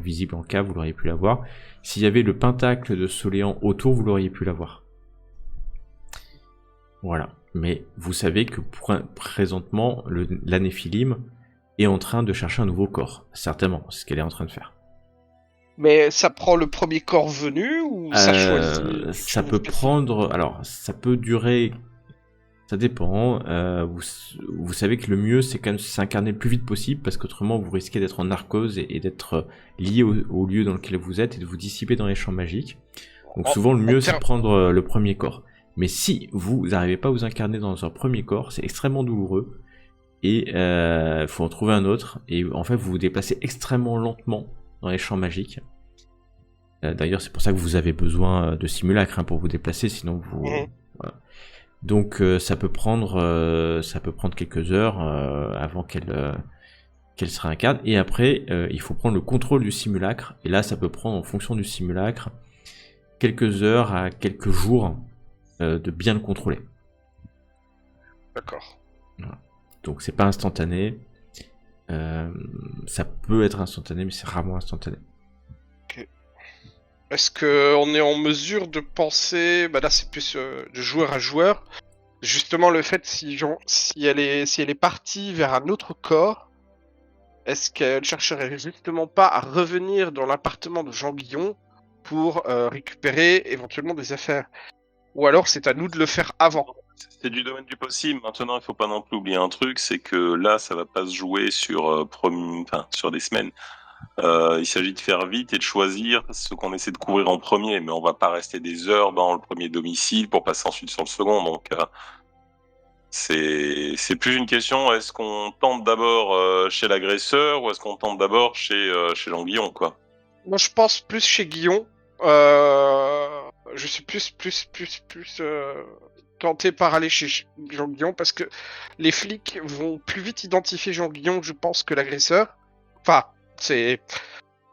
visible en K, vous l'auriez pu la voir. S'il y avait le pentacle de Soléan autour, vous l'auriez pu la voir. Voilà. Mais vous savez que présentement, la Néphilim est en train de chercher un nouveau corps. Certainement, c'est ce qu'elle est en train de faire. Mais ça prend le premier corps venu ou ça choisit? Ça peut prendre... Alors, ça peut durer... Ça dépend. Vous savez que le mieux, c'est quand même s'incarner le plus vite possible, parce qu'autrement, vous risquez d'être en narcose et d'être lié au lieu dans lequel vous êtes et de vous dissiper dans les champs magiques. Donc souvent, le mieux, c'est de prendre le premier corps. Mais si vous n'arrivez pas à vous incarner dans un premier corps, c'est extrêmement douloureux. Et faut en trouver un autre. Et en fait, vous vous déplacez extrêmement lentement dans les champs magiques. D'ailleurs, c'est pour ça que vous avez besoin de simulacre, hein, pour vous déplacer, sinon vous... Voilà. Donc ça peut prendre quelques heures avant qu'elle se réincarne. Et après, il faut prendre le contrôle du simulacre. Et là, ça peut prendre, en fonction du simulacre, quelques heures à quelques jours de bien le contrôler. D'accord. Voilà. Donc c'est pas instantané. Ça peut être instantané, mais c'est rarement instantané. Ok. Est-ce qu'on est en mesure de penser, là c'est plus de joueur à joueur, justement le fait si elle est partie vers un autre corps, est-ce qu'elle chercherait justement pas à revenir dans l'appartement de Jean Guillon pour récupérer éventuellement des affaires? ou alors c'est à nous de le faire avant. C'est du domaine du possible. Maintenant, il faut pas non plus oublier un truc, c'est que là, ça va pas se jouer sur sur des semaines. Il s'agit de faire vite et de choisir ce qu'on essaie de couvrir en premier, mais on va pas rester des heures dans le premier domicile pour passer ensuite sur le second. Donc, c'est plus une question. Est-ce qu'on tente d'abord chez l'agresseur ou est-ce qu'on tente d'abord chez Jean-Guillon, quoi? Moi, je pense plus chez Guillon. Je suis plus tenté par aller chez Jean Guillon parce que les flics vont plus vite identifier Jean Guillon, je pense, que l'agresseur. Enfin, c'est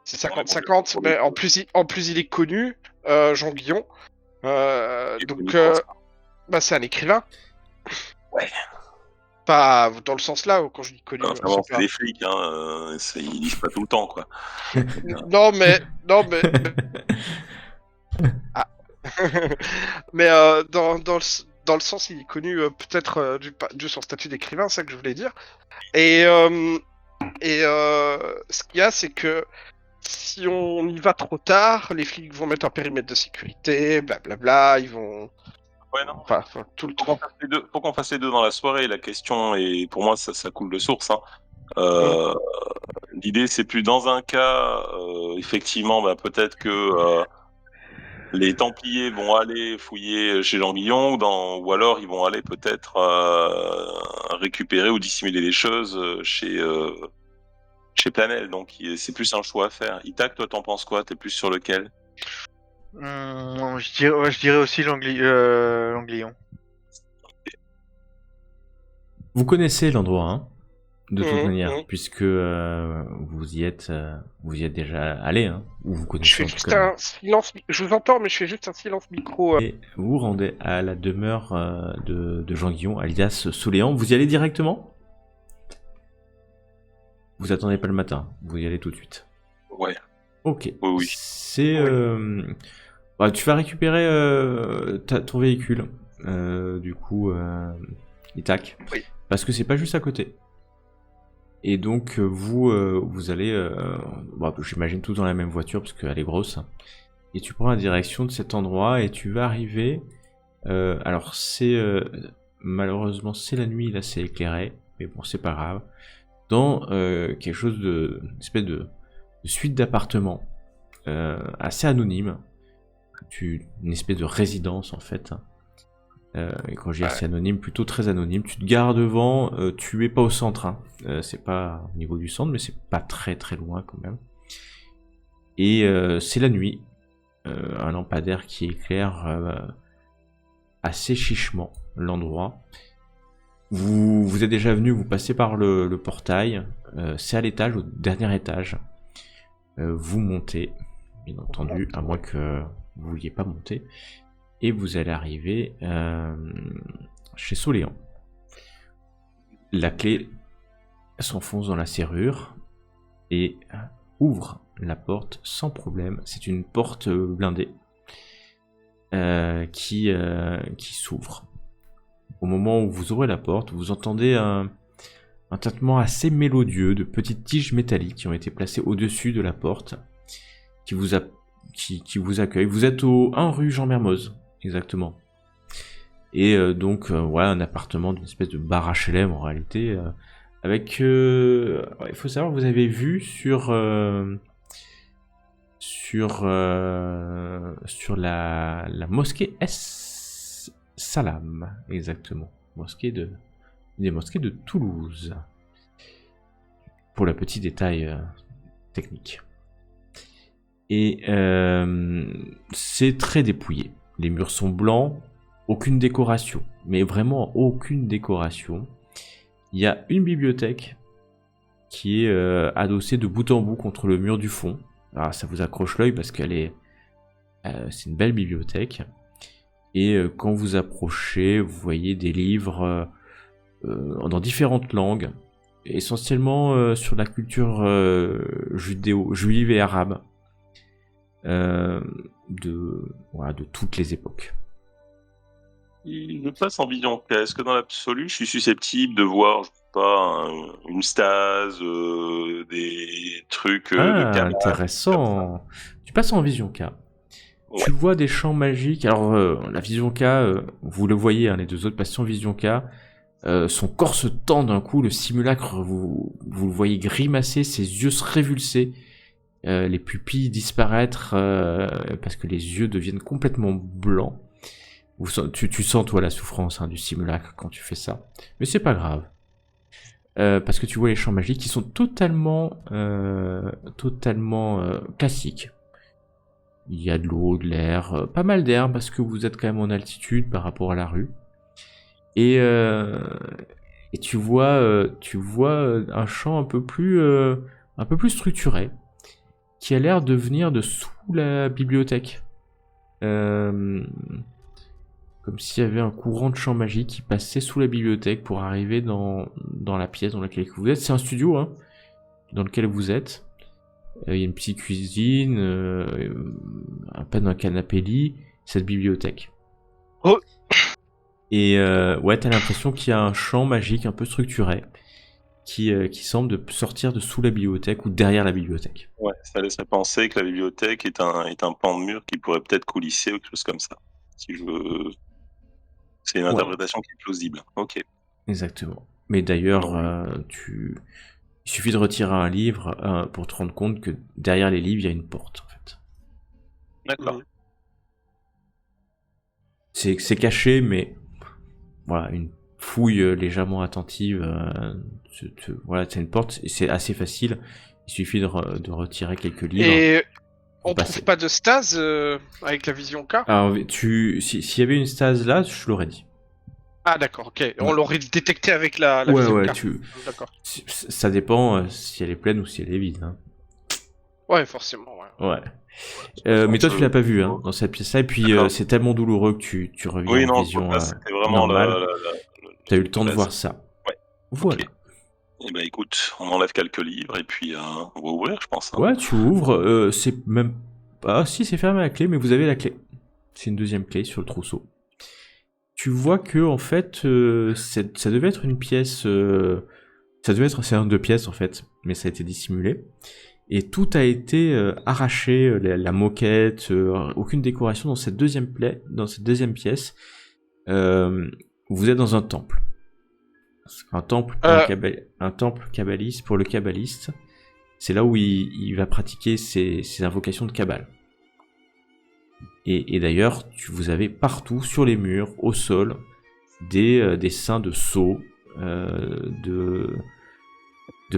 50-50, mais en plus il est connu, Jean Guillon. Donc, c'est un écrivain. Ouais. Pas dans le sens là, où quand je dis connu. Enfin, bon, c'est des flics, hein. Ils lisent pas tout le temps, quoi. Non, mais. Ah. Mais dans le sens, il est connu peut-être de son statut d'écrivain, c'est ça que je voulais dire. Et ce qu'il y a, c'est que si on y va trop tard, les flics vont mettre un périmètre de sécurité, blablabla, ils vont. Ouais, non. Enfin, tout le temps. Faut qu'on fasse les deux dans la soirée. La question, et pour moi, ça coule de source. Hein. L'idée, c'est plus dans un cas, effectivement, peut-être que les Templiers vont aller fouiller chez Jean Guillon, ou alors ils vont aller peut-être récupérer ou dissimuler les choses chez Planel. Donc c'est plus un choix à faire. Itac, toi, t'en penses quoi? T'es plus sur lequel? Je dirais aussi l'Anglion. Vous connaissez l'endroit, hein, de toute Mhm, manière, mhm. puisque vous y êtes déjà allé, hein, ou vous Je connaissez fais en tout juste cas. un silence. Je vous entends, mais je fais juste un silence micro. Et vous vous rendez à la demeure de Jean Guillon, alias Soléan. Vous y allez directement? Vous attendez pas le matin, vous y allez tout de suite. Ouais. Ok. Oui. C'est. Tu vas récupérer ton véhicule, du coup, Itac. Oui. Parce que c'est pas juste à côté. Et donc, vous allez. J'imagine tous dans la même voiture, parce qu'elle est grosse. Et tu prends la direction de cet endroit et tu vas arriver. Alors, c'est. Malheureusement, c'est la nuit, là, c'est éclairé. Mais bon, c'est pas grave. Dans quelque chose de. Une espèce de suite d'appartements assez anonyme. Une espèce de résidence en fait. Et quand je dis assez anonyme, plutôt très anonyme. Tu te gares devant, tu es pas au centre. Hein. C'est pas au niveau du centre, mais c'est pas très très loin quand même. Et c'est la nuit. Un lampadaire qui éclaire assez chichement l'endroit. Vous êtes déjà venu, vous passez par le portail. C'est à l'étage, au dernier étage. Vous montez, bien entendu, à moins que vous vouliez pas monter, et vous allez arriver chez Soléan. La clé s'enfonce dans la serrure et ouvre la porte sans problème. C'est une porte blindée qui s'ouvre. Au moment où vous ouvrez la porte, vous entendez un tintement assez mélodieux de petites tiges métalliques qui ont été placées au-dessus de la porte, qui vous accueille. Vous êtes au 1 rue Jean Mermoz, exactement. Et donc, un appartement d'une espèce de bar HLM en réalité, avec... il faut savoir, vous avez vu sur la mosquée Salam, exactement. Des mosquées de Toulouse. Pour le petit détail technique. Et c'est très dépouillé. Les murs sont blancs, aucune décoration, mais vraiment aucune décoration. Il y a une bibliothèque qui est adossée de bout en bout contre le mur du fond. Alors ça vous accroche l'œil parce qu'elle c'est une belle bibliothèque. Et quand vous approchez, vous voyez des livres dans différentes langues, essentiellement sur la culture juive et arabe. De toutes les époques. Je passe en vision. Est-ce que dans l'absolu, je suis susceptible de voir, je sais pas, une stase, des trucs de caméra, intéressant. Tu passes en vision K. Tu vois des champs magiques. Alors, la Vision K, vous le voyez, hein, les deux autres patients Vision K, son corps se tend d'un coup, le simulacre, vous le voyez grimacer, ses yeux se révulser, les pupilles disparaître, parce que les yeux deviennent complètement blancs. Tu sens, toi, la souffrance, hein, du simulacre quand tu fais ça. Mais c'est pas grave. Parce que tu vois les champs magiques qui sont totalement classiques. Il y a de l'eau, de l'air, pas mal d'air parce que vous êtes quand même en altitude par rapport à la rue. Et tu vois un champ un peu plus structuré qui a l'air de venir de sous la bibliothèque. Comme s'il y avait un courant de champ magique qui passait sous la bibliothèque pour arriver dans la pièce dans laquelle vous êtes. C'est un studio, hein, dans lequel vous êtes. Il y a une petite cuisine, à peine un canapé-lit, cette bibliothèque. Oh. Et ouais, t'as l'impression qu'il y a un champ magique un peu structuré qui semble de sortir de sous la bibliothèque ou derrière la bibliothèque. Ouais, ça laisserait penser que la bibliothèque est un pan de mur qui pourrait peut-être coulisser ou quelque chose comme ça. C'est une interprétation qui est plausible. Ok. Exactement. Mais d'ailleurs, il suffit de retirer un livre pour te rendre compte que derrière les livres, il y a une porte, en fait. D'accord. C'est caché, mais voilà, une fouille légèrement attentive. Voilà, c'est une porte et c'est assez facile. Il suffit de retirer quelques livres. Et on trouve pas de stase avec la Vision K? Alors, s'il y avait une stase là, je l'aurais dit. Ah d'accord, ok. On l'aurait détecté avec la Ouais, Vision ouais, K. D'accord. Ça dépend si elle est pleine ou si elle est vide. Hein. Ouais, forcément, ouais. Ouais. Mais toi, tu l'as pas vu, hein, dans cette pièce-là. Et puis, c'est tellement douloureux que tu reviens en vision c'était vraiment normale. T'as eu le temps de voir ça. Ouais. Voilà. Okay. Eh ben écoute, on enlève quelques livres et puis on va ouvrir, je pense. Hein. Ouais, tu ouvres. C'est même... Ah si, c'est fermé à la clé, mais vous avez la clé. C'est une deuxième clé sur le trousseau. Tu vois que, en fait, ça devait être une pièce... ça devait être un 2 pièces, en fait, mais ça a été dissimulé. Et tout a été arraché, la moquette, aucune décoration dans cette deuxième pièce. Vous êtes dans un temple. Un temple kabbaliste pour le kabbaliste. C'est là où il va pratiquer ses invocations de Kabbale. Et d'ailleurs, vous avez partout, sur les murs, au sol, des dessins de sceaux, de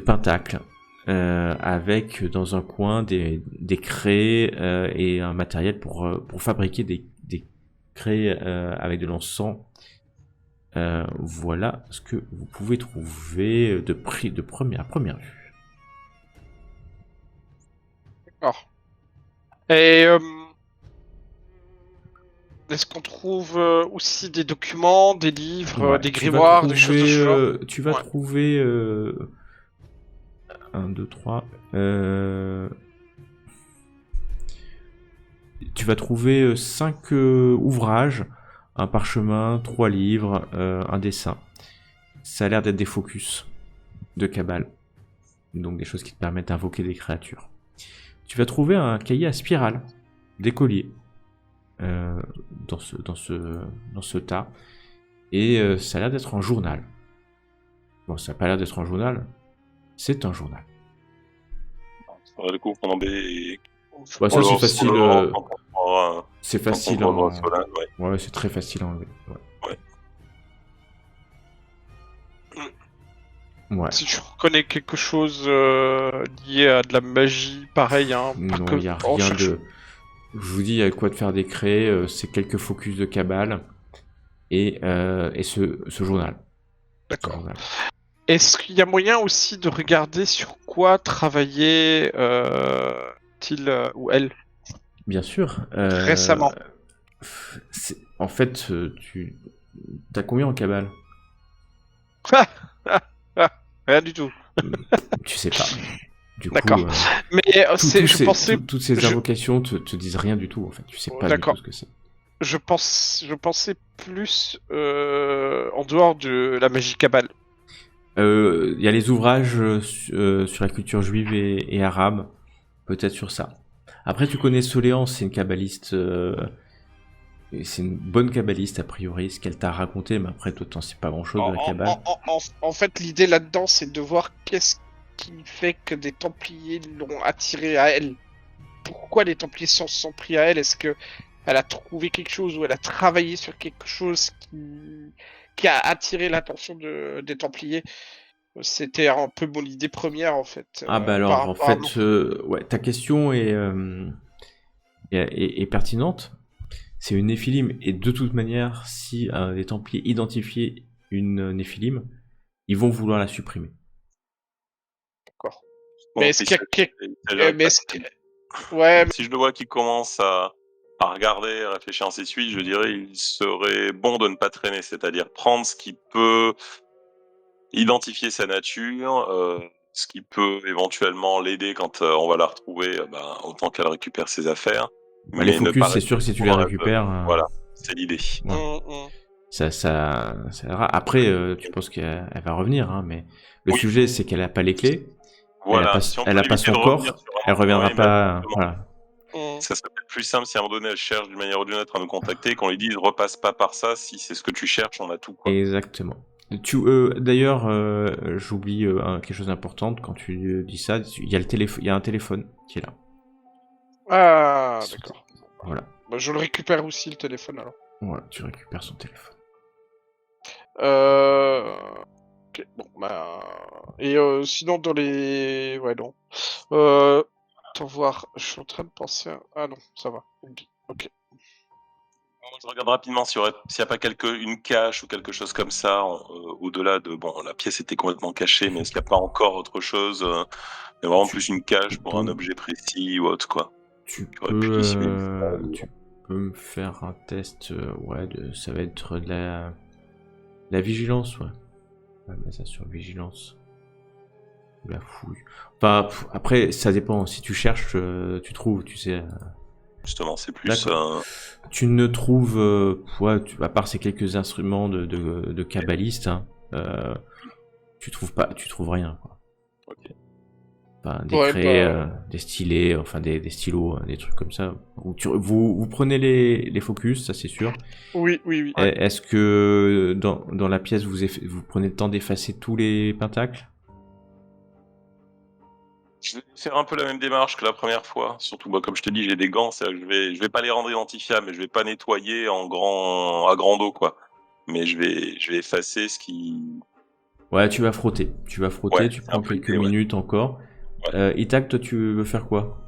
pentacles, avec dans un coin des craies et un matériel pour fabriquer des craies avec de l'encens. Voilà ce que vous pouvez trouver de première vue. D'accord. Et est-ce qu'on trouve aussi des documents, des livres, des grimoires, des choses de ce genre? Tu vas trouver 1, 2, 3. Tu vas trouver 5 ouvrages, un parchemin, 3 livres, un dessin. Ça a l'air d'être des focus de Kabbale. Donc des choses qui te permettent d'invoquer des créatures. Tu vas trouver un cahier à spirale, d'écolier, dans ce tas. Et ça a l'air d'être un journal. Bon, ça n'a pas l'air d'être un journal. C'est un journal. Ça vaut le coup qu'on embête. Bah, ça c'est facile. C'est facile. Ouais, c'est très facile à enlever. Ouais. Si tu reconnais quelque chose lié à de la magie, pareil, hein. Non, il n'y a rien de... Je vous dis, il y a quoi de faire des craies, c'est quelques focus de Kabbale et ce journal. D'accord. Est-ce qu'il y a moyen aussi de regarder sur quoi travaillait il ou elle? Bien sûr. Récemment. En fait, t'as combien en Kabbale? Rien du tout. Tu sais pas. Du D'accord. coup, mais je pensais... toutes ces invocations te disent rien du tout, en fait. Tu sais pas du tout ce que c'est. Je pensais plus en dehors de la magie Kabbale. Il y a les ouvrages sur la culture juive et arabe, peut-être sur ça. Après, tu connais Soléance, c'est une kabbaliste. C'est une bonne kabbaliste, a priori, ce qu'elle t'a raconté, mais après, toi, t'en sais pas grand-chose de la kabbale. En fait, l'idée là-dedans, c'est de voir qu'est-ce qui fait que des Templiers l'ont attiré à elle. Pourquoi les Templiers sont pris à elle? Est-ce que elle a trouvé quelque chose ou elle a travaillé sur quelque chose qui a attiré l'attention des Templiers? C'était un peu mon idée première en fait. Ah bah alors, en fait, ouais, ta question est pertinente. C'est une néphilim, et de toute manière, si les Templiers identifient une néphilim, ils vont vouloir la supprimer. D'accord. Bon, Mais est-ce puis qu'il y a c'est- mais est-ce que... Ouais, Si je le vois qui commence à regarder, à réfléchir ainsi de suite, je dirais il serait bon de ne pas traîner, c'est-à-dire prendre ce qui peut identifier sa nature, ce qui peut éventuellement l'aider quand on va la retrouver, autant qu'elle récupère ses affaires. Bah, les mais ne focus, pas c'est rester sûr que si tu trop les dans la récupères, zone. Voilà, c'est l'idée. Ouais. Ça aidera. Après, tu penses qu'elle va revenir, hein, mais le Oui. sujet, c'est qu'elle a pas les clés, Voilà, si on peut elle a pas éviter son de corps, revenir sur un elle reviendra point, pas. exactement. Voilà. Ça serait peut-être plus simple si à un moment donné elle cherche d'une manière ou d'une autre à nous contacter, qu'on lui dise repasse pas par ça, si c'est ce que tu cherches, on a tout quoi. Exactement. D'ailleurs, j'oublie quelque chose d'important quand tu dis ça. Il y a un téléphone qui est là. Ah, d'accord. Voilà. Bah, je le récupère aussi le téléphone alors. Voilà, tu récupères son téléphone. Ok, bon, bah... Et sinon, dans les... Ouais, non. Attends voir, je suis en train de penser à... Ah non, ça va. Ok. Moi, je regarde rapidement s'il y a pas une cache ou quelque chose comme ça, au-delà de... Bon, la pièce était complètement cachée, mais est-ce qu'il n'y a pas encore autre chose mais vraiment plus une cache pour un objet précis ou autre, quoi. Tu aurait pu dissimuler tu peux me faire un test, ouais, ça va être de la vigilance, ouais. On va mettre ça sur vigilance. Ou la fouille. Enfin, après, ça dépend. Si tu cherches, tu trouves, tu sais. Justement, c'est plus... Tu ne trouves, à part ces quelques instruments de kabbalistes, hein, tu trouves rien, quoi. Ok. Enfin, des craies, des stylets, enfin des stylos, des trucs comme ça. Vous prenez les focus, ça c'est sûr. Oui. Est-ce que dans la pièce vous prenez le temps d'effacer tous les pentacles? Je vais faire un peu la même démarche que la première fois. Surtout, comme je te dis, j'ai des gants, je vais pas les rendre identifiables, mais je vais pas nettoyer à grand eau, quoi. Mais je vais effacer ce qui... Ouais, tu vas frotter. Tu Ouais, tu prends quelques minutes encore. Ouais. Itak, toi, tu veux faire quoi?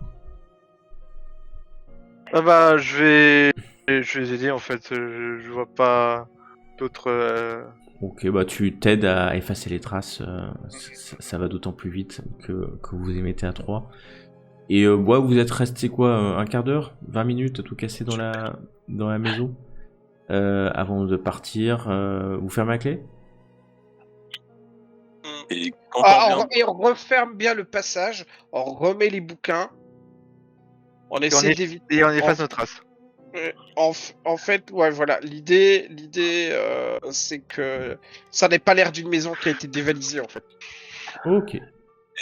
Ah bah, je vais les aider en fait. Je vois pas d'autres. Ok, bah tu t'aides à effacer les traces. Ça va d'autant plus vite que vous y mettez à 3. Et vous êtes resté quoi, un quart d'heure, 20 minutes à tout casser dans la maison avant de partir. Vous fermez la clé? Et quand Et on referme bien le passage, on remet les bouquins, on essaie d'éviter... Et on efface nos traces. En fait, ouais, voilà, l'idée, c'est que ça n'ait pas l'air d'une maison qui a été dévalisée, en fait. Ok. Et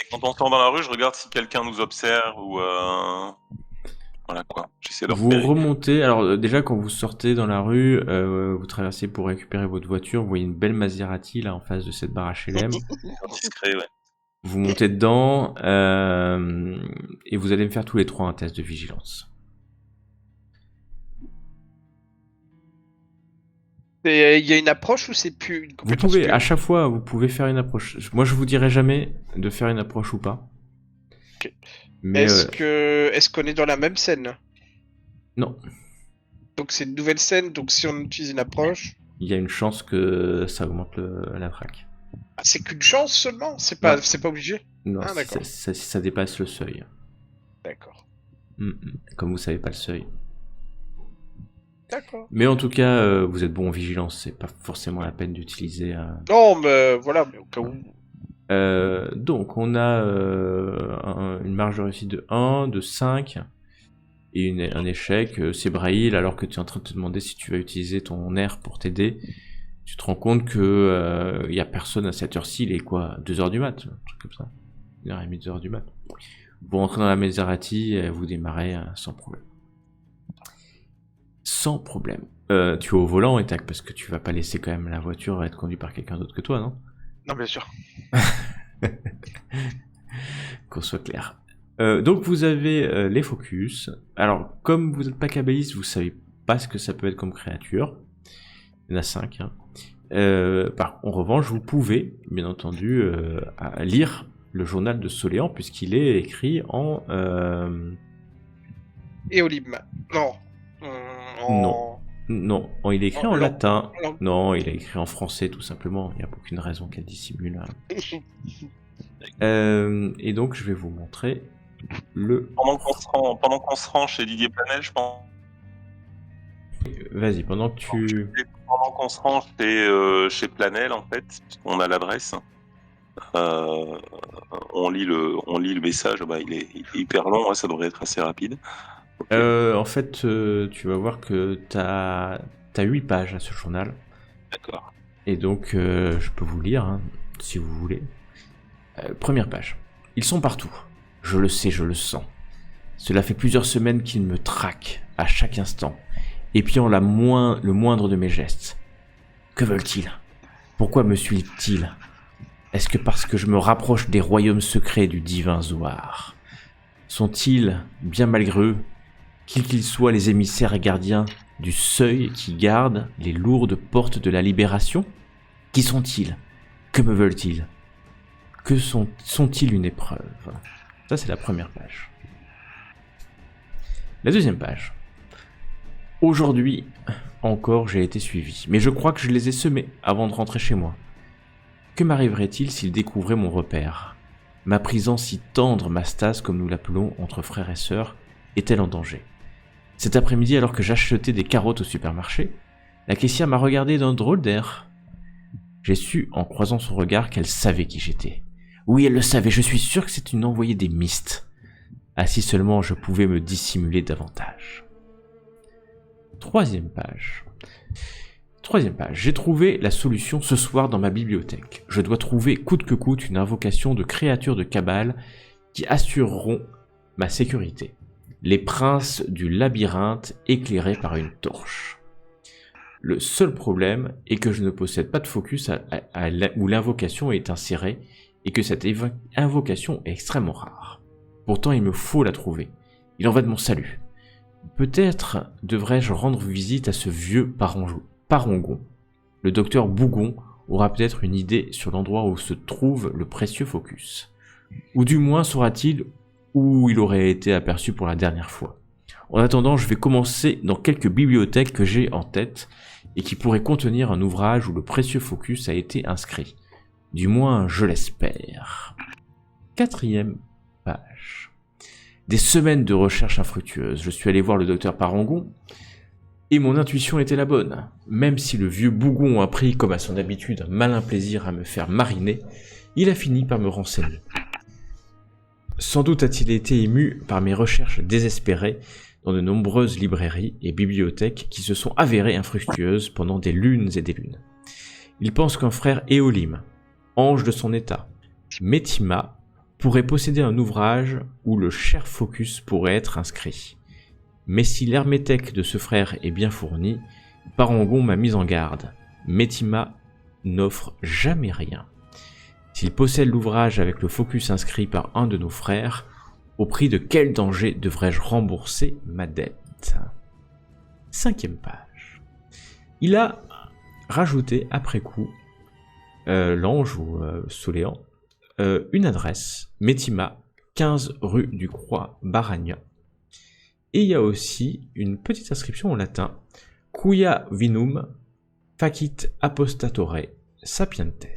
quand on sort dans la rue, je regarde si quelqu'un nous observe ou... Voilà quoi, j'essaie de Vous remontez, alors déjà quand vous sortez dans la rue, vous traversez pour récupérer votre voiture, vous voyez une belle Maserati là en face de cette barre HLM. Discret, ouais. Vous montez dedans et vous allez me faire tous les trois un test de vigilance. Il y a une approche ou c'est plus une Vous compétence pouvez, pure à chaque fois, vous pouvez faire une approche. Moi je vous dirai jamais de faire une approche ou pas. Ok. Mais Est-ce qu'on est dans la même scène? non. Donc c'est une nouvelle scène, donc si on utilise une approche... Il y a une chance que ça augmente la traque. Ah, c'est qu'une chance seulement? C'est pas obligé? Non, Ah, d'accord. ça dépasse le seuil. D'accord. Comme vous savez pas le seuil. D'accord. Mais en tout cas, vous êtes bon en vigilance, c'est pas forcément la peine d'utiliser... Non, mais voilà, mais au cas où... Donc, on a une marge de réussite de 1, de 5, et un échec. C'est Brahil, alors que tu es en train de te demander si tu vas utiliser ton air pour t'aider. Tu te rends compte que y a personne à cette heure-ci, il est quoi, 2h du mat, un truc comme ça. 1h30, 2h du mat. Vous rentrez dans la Maserati, vous démarrez sans problème. Sans problème. Tu es au volant et tac, parce que tu vas pas laisser quand même la voiture être conduite par quelqu'un d'autre que toi, non? Non, bien sûr. Qu'on soit clair. Donc vous avez les focus. Alors, comme vous n'êtes pas kabbaliste, vous savez pas ce que ça peut être comme créature. Il y en a 5. Hein. En revanche, vous pouvez, bien entendu, lire le journal de Soléan, puisqu'il est écrit en... Éolim. Non. Non, il est écrit en Non. latin. Non. Non, il est écrit en français, tout simplement. Il n'y a aucune raison qu'elle dissimule. Et donc, je vais vous montrer le... Pendant qu'on se rend chez Didier Planel, je pense. Vas-y, pendant que tu... Pendant qu'on se rend chez Planel, en fait, on a l'adresse. On lit le message. Bah, il est hyper long, ouais, ça devrait être assez rapide. En fait, tu vas voir que t'as 8 pages à ce journal. D'accord. Et donc, je peux vous lire, hein, si vous voulez. Première page. Ils sont partout. Je le sais, je le sens. Cela fait plusieurs semaines qu'ils me traquent à chaque instant, épiant le moindre de mes gestes. Que veulent-ils? Pourquoi me suivent-ils? Est-ce que parce que je me rapproche des royaumes secrets du divin Zohar? Sont-ils, bien malgré eux, qu'ils soient les émissaires et gardiens du seuil qui gardent les lourdes portes de la libération? Qui sont-ils? Que me veulent-ils? Que sont-ils une épreuve? Ça, c'est la première page. La deuxième page. Aujourd'hui, encore, j'ai été suivi, mais je crois que je les ai semés avant de rentrer chez moi. Que m'arriverait-il s'ils découvraient mon repère? Ma prison si tendre, ma stase, comme nous l'appelons entre frères et sœurs, est-elle en danger? Cet après-midi, alors que j'achetais des carottes au supermarché, la caissière m'a regardé d'un drôle d'air. J'ai su, en croisant son regard, qu'elle savait qui j'étais. Oui, elle le savait, je suis sûr que c'est une envoyée des Mystes. Ah, si seulement je pouvais me dissimuler davantage. Troisième page. J'ai trouvé la solution ce soir dans ma bibliothèque. Je dois trouver coûte que coûte une invocation de créatures de Kabbale qui assureront ma sécurité. Les princes du labyrinthe éclairés par une torche. Le seul problème est que je ne possède pas de focus où l'invocation est insérée et que cette invocation est extrêmement rare. Pourtant, il me faut la trouver. Il en va de mon salut. Peut-être devrais-je rendre visite à ce vieux parangon. Le docteur Bougon aura peut-être une idée sur l'endroit où se trouve le précieux focus. Ou du moins saura-t-il où il aurait été aperçu pour la dernière fois. En attendant, je vais commencer dans quelques bibliothèques que j'ai en tête et qui pourraient contenir un ouvrage où le précieux focus a été inscrit. Du moins, je l'espère. Quatrième page. Des semaines de recherches infructueuses. Je suis allé voir le docteur Parangon et mon intuition était la bonne. Même si le vieux Bougon a pris, comme à son habitude, un malin plaisir à me faire mariner, il a fini par me renseigner. Sans doute a-t-il été ému par mes recherches désespérées dans de nombreuses librairies et bibliothèques qui se sont avérées infructueuses pendant des lunes et des lunes. Il pense qu'un frère Éolim, ange de son état, Métima, pourrait posséder un ouvrage où le cher focus pourrait être inscrit. Mais si l'hermétèque de ce frère est bien fourni, Parangon m'a mis en garde. Métima n'offre jamais rien. S'il possède l'ouvrage avec le focus inscrit par un de nos frères, au prix de quel danger devrais-je rembourser ma dette? Cinquième page. Il a rajouté après coup, l'ange ou Soléan, une adresse, Métima, 15 rue du Croix Baragna. Et il y a aussi une petite inscription en latin, Quia vinum facit apostatore sapientes.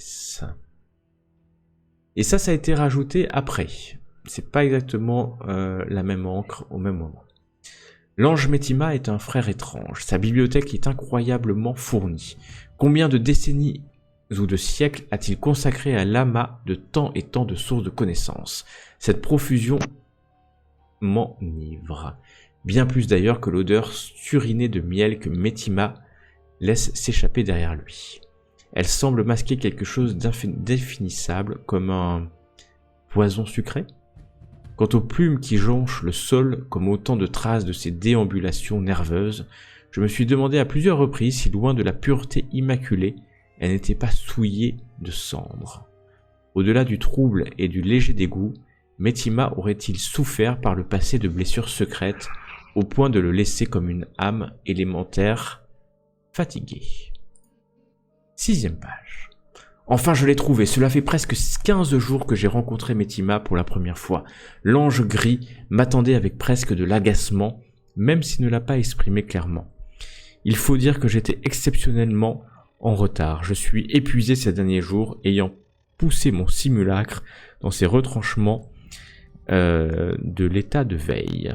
Et ça a été rajouté après. C'est pas exactement la même encre au même moment. L'ange Métima est un frère étrange. Sa bibliothèque est incroyablement fournie. Combien de décennies ou de siècles a-t-il consacré à l'amas de tant et tant de sources de connaissances? Cette profusion m'enivre. Bien plus d'ailleurs que l'odeur surinée de miel que Métima laisse s'échapper derrière lui. Elle semble masquer quelque chose d'indéfinissable, comme un poison sucré. Quant aux plumes qui jonchent le sol comme autant de traces de ses déambulations nerveuses, je me suis demandé à plusieurs reprises si loin de la pureté immaculée, elle n'était pas souillée de cendres. Au-delà du trouble et du léger dégoût, Metima aurait-il souffert par le passé de blessures secrètes au point de le laisser comme une âme élémentaire fatiguée. 6e page. Enfin je l'ai trouvé, cela fait presque 15 jours que j'ai rencontré Metima pour la première fois. L'ange gris m'attendait avec presque de l'agacement, même s'il ne l'a pas exprimé clairement. Il faut dire que j'étais exceptionnellement en retard. Je suis épuisé ces derniers jours, ayant poussé mon simulacre dans ses retranchements de l'état de veille.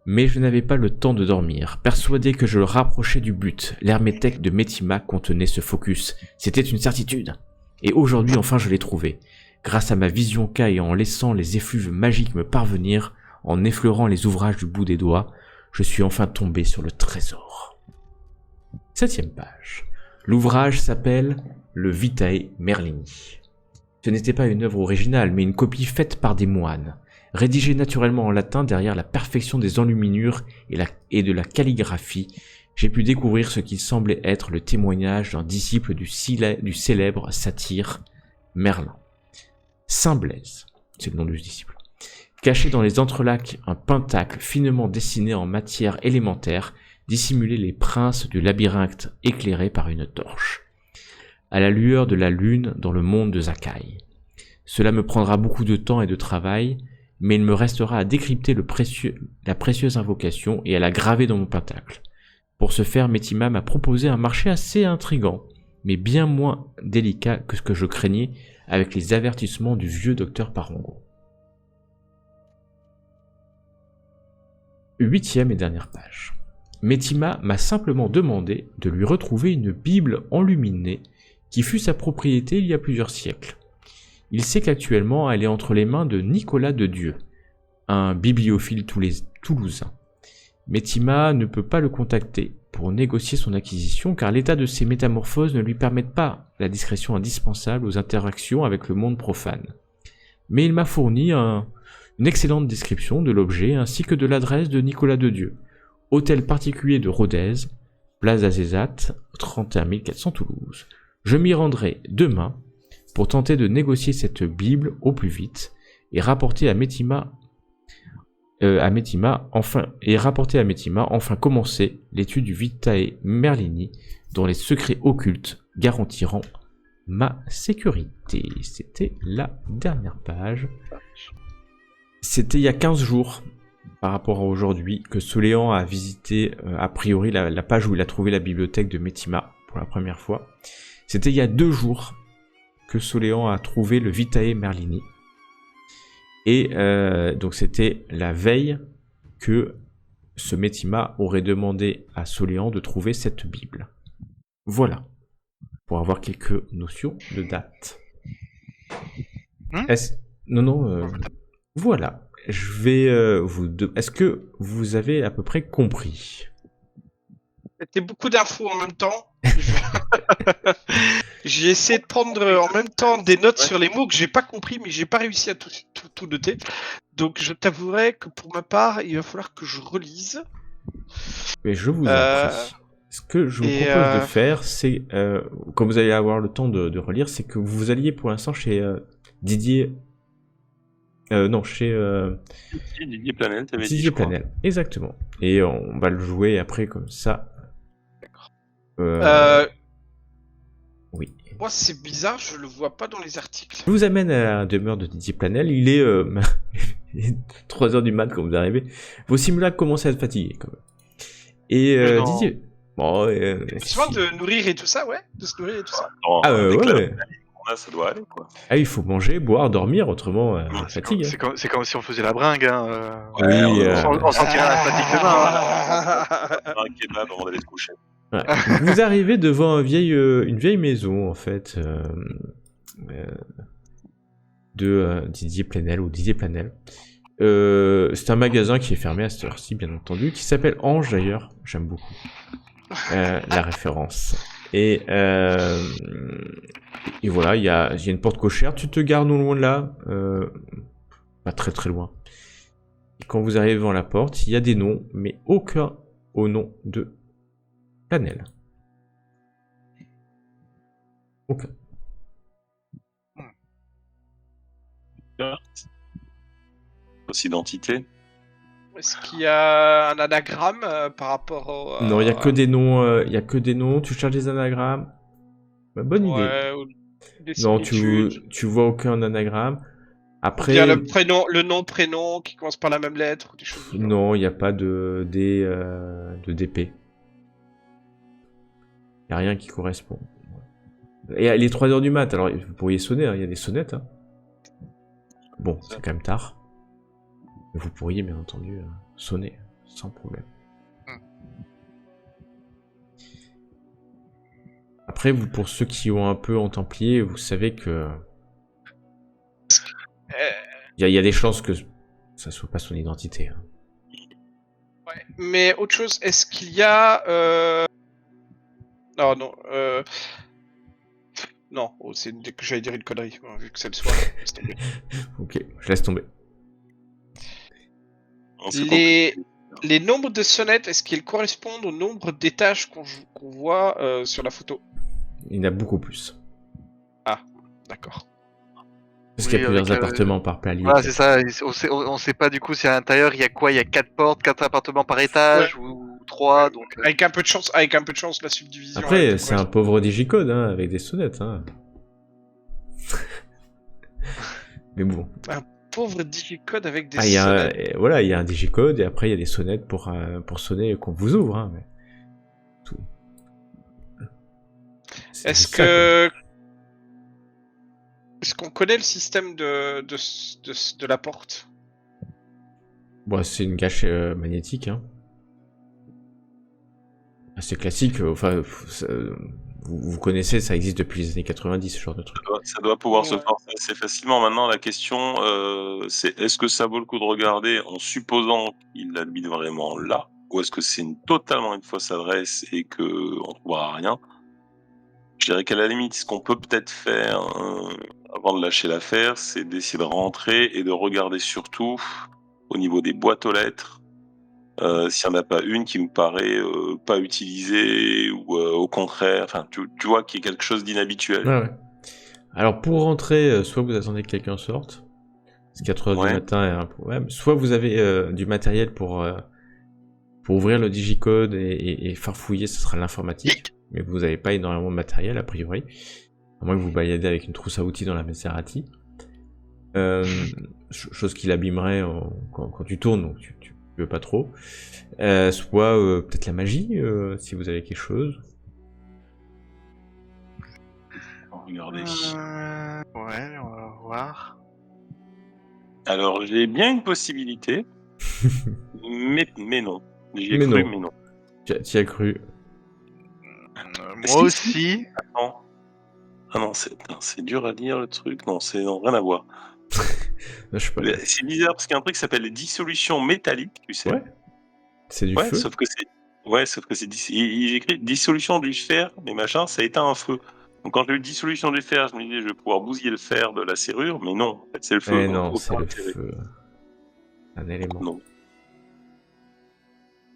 Mais je n'avais pas le temps de dormir, persuadé que je le rapprochais du but. L'hermétèque de Metima contenait ce focus. C'était une certitude. Et aujourd'hui, enfin, je l'ai trouvé. Grâce à ma vision K et en laissant les effluves magiques me parvenir, en effleurant les ouvrages du bout des doigts, je suis enfin tombé sur le trésor. 7e page. L'ouvrage s'appelle le Vitae Merlini. Ce n'était pas une œuvre originale, mais une copie faite par des moines. Rédigé naturellement en latin derrière la perfection des enluminures et de la calligraphie, j'ai pu découvrir ce qui semblait être le témoignage d'un disciple du célèbre satyre Merlin. Saint Blaise, c'est le nom du disciple. Caché dans les entrelacs, un pentacle finement dessiné en matière élémentaire dissimulait les princes du labyrinthe éclairé par une torche. À la lueur de la lune dans le monde de Zakai. Cela me prendra beaucoup de temps et de travail, mais il me restera à décrypter la précieuse invocation et à la graver dans mon pentacle. Pour ce faire, Metima m'a proposé un marché assez intrigant, mais bien moins délicat que ce que je craignais avec les avertissements du vieux docteur Parango. 8e et dernière page. Metima m'a simplement demandé de lui retrouver une Bible enluminée qui fut sa propriété il y a plusieurs siècles. Il sait qu'actuellement elle est entre les mains de Nicolas de Dieu, un bibliophile toulousain. Metima ne peut pas le contacter pour négocier son acquisition car l'état de ses métamorphoses ne lui permet pas la discrétion indispensable aux interactions avec le monde profane. Mais il m'a fourni une excellente description de l'objet ainsi que de l'adresse de Nicolas de Dieu, hôtel particulier de Rodez, place d'Azézat, 31 400 Toulouse. Je m'y rendrai demain pour tenter de négocier cette Bible au plus vite et rapporter à Metima enfin commencer l'étude du Vitae Merlini dont les secrets occultes garantiront ma sécurité. C'était la dernière page. C'était il y a 15 jours par rapport à aujourd'hui que Soléan a visité a priori la page où il a trouvé la bibliothèque de Metima pour la première fois. C'était il y a 2 jours que Soléan a trouvé le Vitae Merlini. Et donc c'était la veille que ce Metima aurait demandé à Soléan de trouver cette Bible. Voilà, pour avoir quelques notions de date. Voilà, je vais Est-ce que vous avez à peu près compris ? C'était beaucoup d'infos en même temps. J'ai essayé de prendre en même temps des notes sur les mots que j'ai pas compris, mais j'ai pas réussi à tout noter. Donc je t'avouerai que pour ma part, il va falloir que je relise. Mais je vous en prie. Ce que je vous propose de faire, c'est, quand vous allez avoir le temps de relire, c'est que vous alliez pour l'instant chez Didier... Didier Planel, t'avais dit, Didier Planel, exactement. Et on va le jouer après comme ça. D'accord. Oui. Moi, c'est bizarre, je le vois pas dans les articles. Je vous amène à la demeure de Didier Planel. Il est 3h du mat quand vous arrivez. Vos simulacres commencent à être fatigués quand même. Et Didier... Bon, souvent de nourrir et tout ça, ouais. De se nourrir et tout ça. Ouais. Ça doit aller, quoi. Ah, il faut manger, boire, dormir, autrement, fatigue. C'est comme si on faisait la bringue, hein. On sentirait la fatigue demain. Un kebab avant d'aller se coucher. Ouais. Vous arrivez devant une vieille maison, en fait, de Didier Planel, ou Didier Planel. C'est un magasin qui est fermé à cette heure-ci, bien entendu, qui s'appelle Ange, d'ailleurs. J'aime beaucoup la référence. Et voilà, il y a une porte cochère. Tu te gares non loin de là. pas très très loin. Et quand vous arrivez devant la porte, il y a des noms, mais aucun au nom de Planel. Aucun. Fausse identité. Est-ce qu'il y a un anagramme par rapport au... Non, il y a que des noms. Il y a que des noms. Tu cherches des anagrammes. Bah, bonne idée. Ouais, ou des Non, similitudes. tu vois aucun anagramme. Ou Après, bien le prénom, le nom, prénom qui commence par la même lettre ou des choses du genre. non, il n'y a pas de DP. Il n'y a rien qui correspond. Et les 3h du mat, alors vous pourriez sonner, hein, il y a des sonnettes. Hein. Bon, c'est quand même tard. Mais vous pourriez bien entendu sonner, sans problème. Après, vous, pour ceux qui ont un peu en Templier, vous savez que il y a des chances que ça soit pas son identité. Hein. Ouais. Mais autre chose, est-ce qu'il y a... Non, non. Non, oh, j'allais dire une connerie, vu que c'est le soir. Laisse tomber. Ok, je laisse tomber. On s'est Les nombres de sonnettes, est-ce qu'ils correspondent au nombre d'étages qu'on voit sur la photo? Il y en a beaucoup plus. D'accord. Parce qu'il y a Oui, plusieurs avec, appartements par palier. Voilà, c'est ça. On sait pas du coup si à l'intérieur il y a quoi. Il y a 4 portes, 4 appartements par étage ou 3. Donc, Avec un peu de chance, la subdivision. Après, elle c'est un pauvre digicode hein, avec des sonnettes. Hein. Mais bon. pauvre digicode avec des Ah, il y a sonnettes. voilà, il y a un digicode et après il y a des sonnettes pour sonner et qu'on vous ouvre. Hein, mais... Tout. C'est Est-ce juste ça, que... Est-ce qu'on connaît le système de la porte? Bon, c'est une gâche magnétique. Hein. Assez classique. Enfin, vous connaissez, ça existe depuis les années 90, ce genre de truc. Ça doit pouvoir se Ouais. forcer assez facilement. Maintenant, la question, c'est est-ce que ça vaut le coup de regarder en supposant qu'il habite vraiment là, ou est-ce que c'est totalement une fausse adresse et que on trouvera rien? Je dirais qu'à la limite, ce qu'on peut peut-être faire avant de lâcher l'affaire, c'est d'essayer de rentrer et de regarder surtout au niveau des boîtes aux lettres. S'il n'y en a pas une qui nous paraît pas utilisée ou au contraire, enfin tu vois qu'il y a quelque chose d'inhabituel. Ouais, ouais. Alors pour rentrer, soit vous attendez que quelqu'un sorte, parce que 4h Ouais. du matin est un problème, soit vous avez du matériel pour ouvrir le digicode et farfouiller, ce sera l'informatique, mais vous n'avez pas énormément de matériel a priori, à moins que vous baladez avec une trousse à outils dans la Maserati. Chose qui l'abîmerait quand tu tournes, donc tu veux pas trop. Soit peut-être la magie, si vous avez quelque chose. Regardez. ouais, on va voir. Alors j'ai bien une possibilité, mais non. J'y ai Mais cru, non. mais non. Tu y as cru. Est-ce Moi qu'il- aussi. Attends. Ah non, c'est dur à dire le truc. Non, non, rien à voir. Je sais pas. C'est bizarre parce qu'il y a un truc qui s'appelle les dissolutions métalliques, tu sais. Ouais. C'est du Ouais, feu. sauf que c'est il écrit dissolution du fer, mais machin, ça éteint un feu. Donc quand j'ai eu dissolution du fer, je me disais je vais pouvoir bousiller le fer de la serrure, mais non, en fait c'est le feu. Eh donc non, aucun c'est le intérêt. feu. Un élément. Non.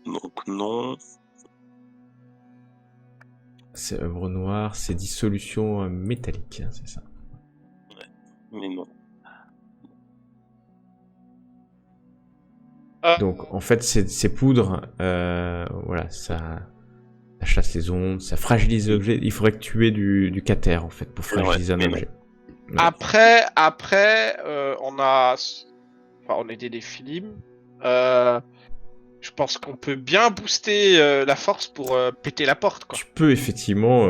Donc non. C'est œuvre noire, c'est dissolution métallique, hein, c'est ça. Mais non. Donc en fait, ces poudres, voilà, ça chasse les ondes, ça fragilise l'objet. Il faudrait que tu aies du cater en fait pour fragiliser Ouais, un mais objet. Ouais. Après, on a... Enfin, on était des films. Je pense qu'on peut bien booster la force pour péter la porte, quoi. Tu peux effectivement,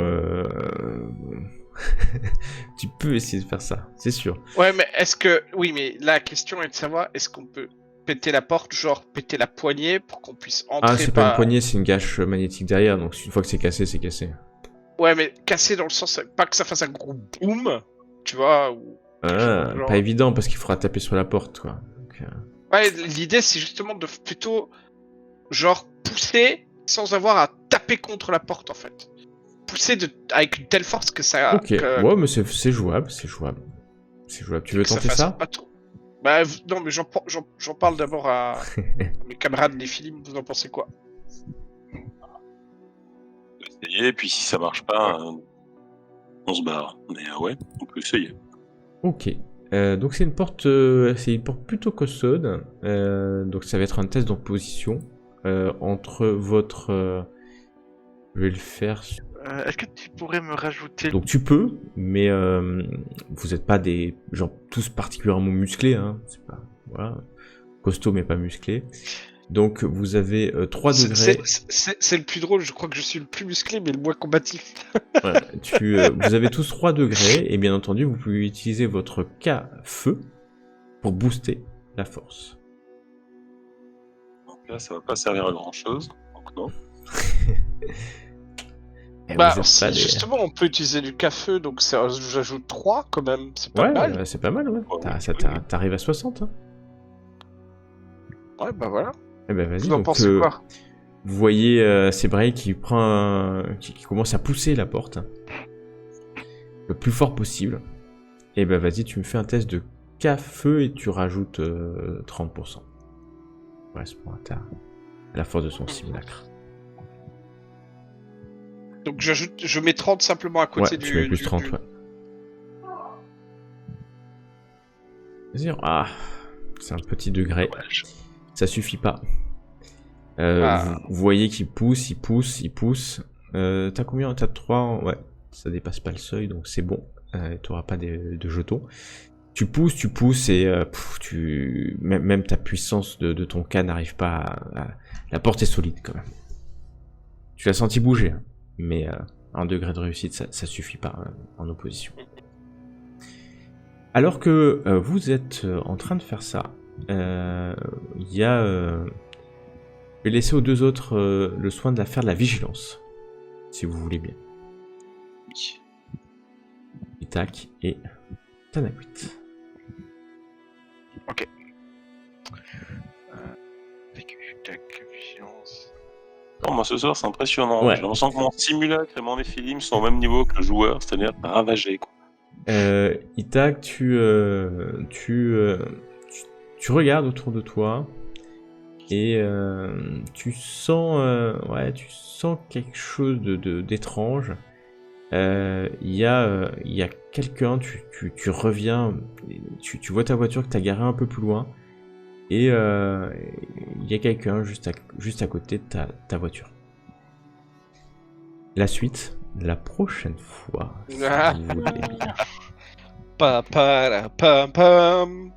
tu peux essayer de faire ça, c'est sûr. Ouais, mais est-ce que... Oui, mais la question est de savoir, est-ce qu'on peut péter la porte, genre péter la poignée pour qu'on puisse entrer Ah, c'est pas une poignée, c'est une gâche magnétique derrière, donc une fois que c'est cassé, c'est cassé. Ouais, mais casser dans le sens, pas que ça fasse un gros boom, tu vois, ou... Ah, genre- pas évident parce qu'il faudra taper sur la porte, quoi. Donc, Ouais, l'idée c'est justement de plutôt, genre, pousser sans avoir à taper contre la porte, en fait. Pousser avec une telle force que ça... ok, que- ouais, mais c'est jouable, c'est jouable. C'est jouable. Tu veux que ça tenter fasse ça? pas trop. Bah, non, mais j'en parle d'abord à mes camarades des films. Vous en pensez quoi? On peut essayer, et puis si ça marche pas, on se barre. Mais ouais, on peut essayer. Ok. Donc c'est une porte plutôt costaude. Donc ça va être un test d'opposition entre votre. Je vais le faire. Est-ce que tu pourrais me rajouter... Donc tu peux, mais vous n'êtes pas des gens tous particulièrement musclés, hein. C'est pas voilà, costaud mais pas musclé. Donc vous avez 3 degrés. C'est le plus drôle. Je crois que je suis le plus musclé, mais le moins combatif. Ouais, vous avez tous 3 degrés et bien entendu vous pouvez utiliser votre K-feu pour booster la force. Donc là, ça va pas servir à grand chose. Donc non. Et Bah, vous êtes si, pas des- justement, on peut utiliser du café, donc j'ajoute 3 quand même. C'est pas mal. Ouais, c'est pas mal, ouais. T'arrives à 60, hein. Ouais, bah voilà. Eh ben vas-y, Vous en donc pensez quoi? vous voyez Sebrae qui qui commence à pousser la porte le plus fort possible. Et ben vas-y, tu me fais un test de K-feu et tu rajoutes 30%. Correspond à la force de son simulacre. Donc je mets 30 simplement à côté Ouais, du... tu mets plus 30, ouais. Vas-y, ah, c'est un petit degré. Dommage. Ça suffit pas. Ah. Vous voyez qu'il pousse, il pousse. T'as combien? T'as 3? Ouais, ça dépasse pas le seuil, donc c'est bon. T'auras pas de jetons. Tu pousses et même ta puissance de ton K n'arrive pas à... La porte est solide quand même. Tu l'as senti bouger, hein, mais un degré de réussite, ça suffit pas en opposition. Alors que vous êtes en train de faire ça, il y a... je vais laisser aux deux autres le soin de faire de la vigilance, si vous voulez bien. Oui. Itak et Tanakwit. Vigilance. Non, moi ce soir c'est impressionnant. Ouais. J'ai l'impression que mon simulacre et mon Néphilim sont au même niveau que le joueur, c'est-à-dire ravagé, quoi. Itak, tu regardes autour de toi et tu sens quelque chose d'étrange. Il y a quelqu'un, tu reviens, tu vois ta voiture que tu as garée un peu plus loin et il y a quelqu'un juste à côté de ta voiture. La suite, la prochaine fois, si Ah. vous voulez bien. Pa, pa, la, pam, pam.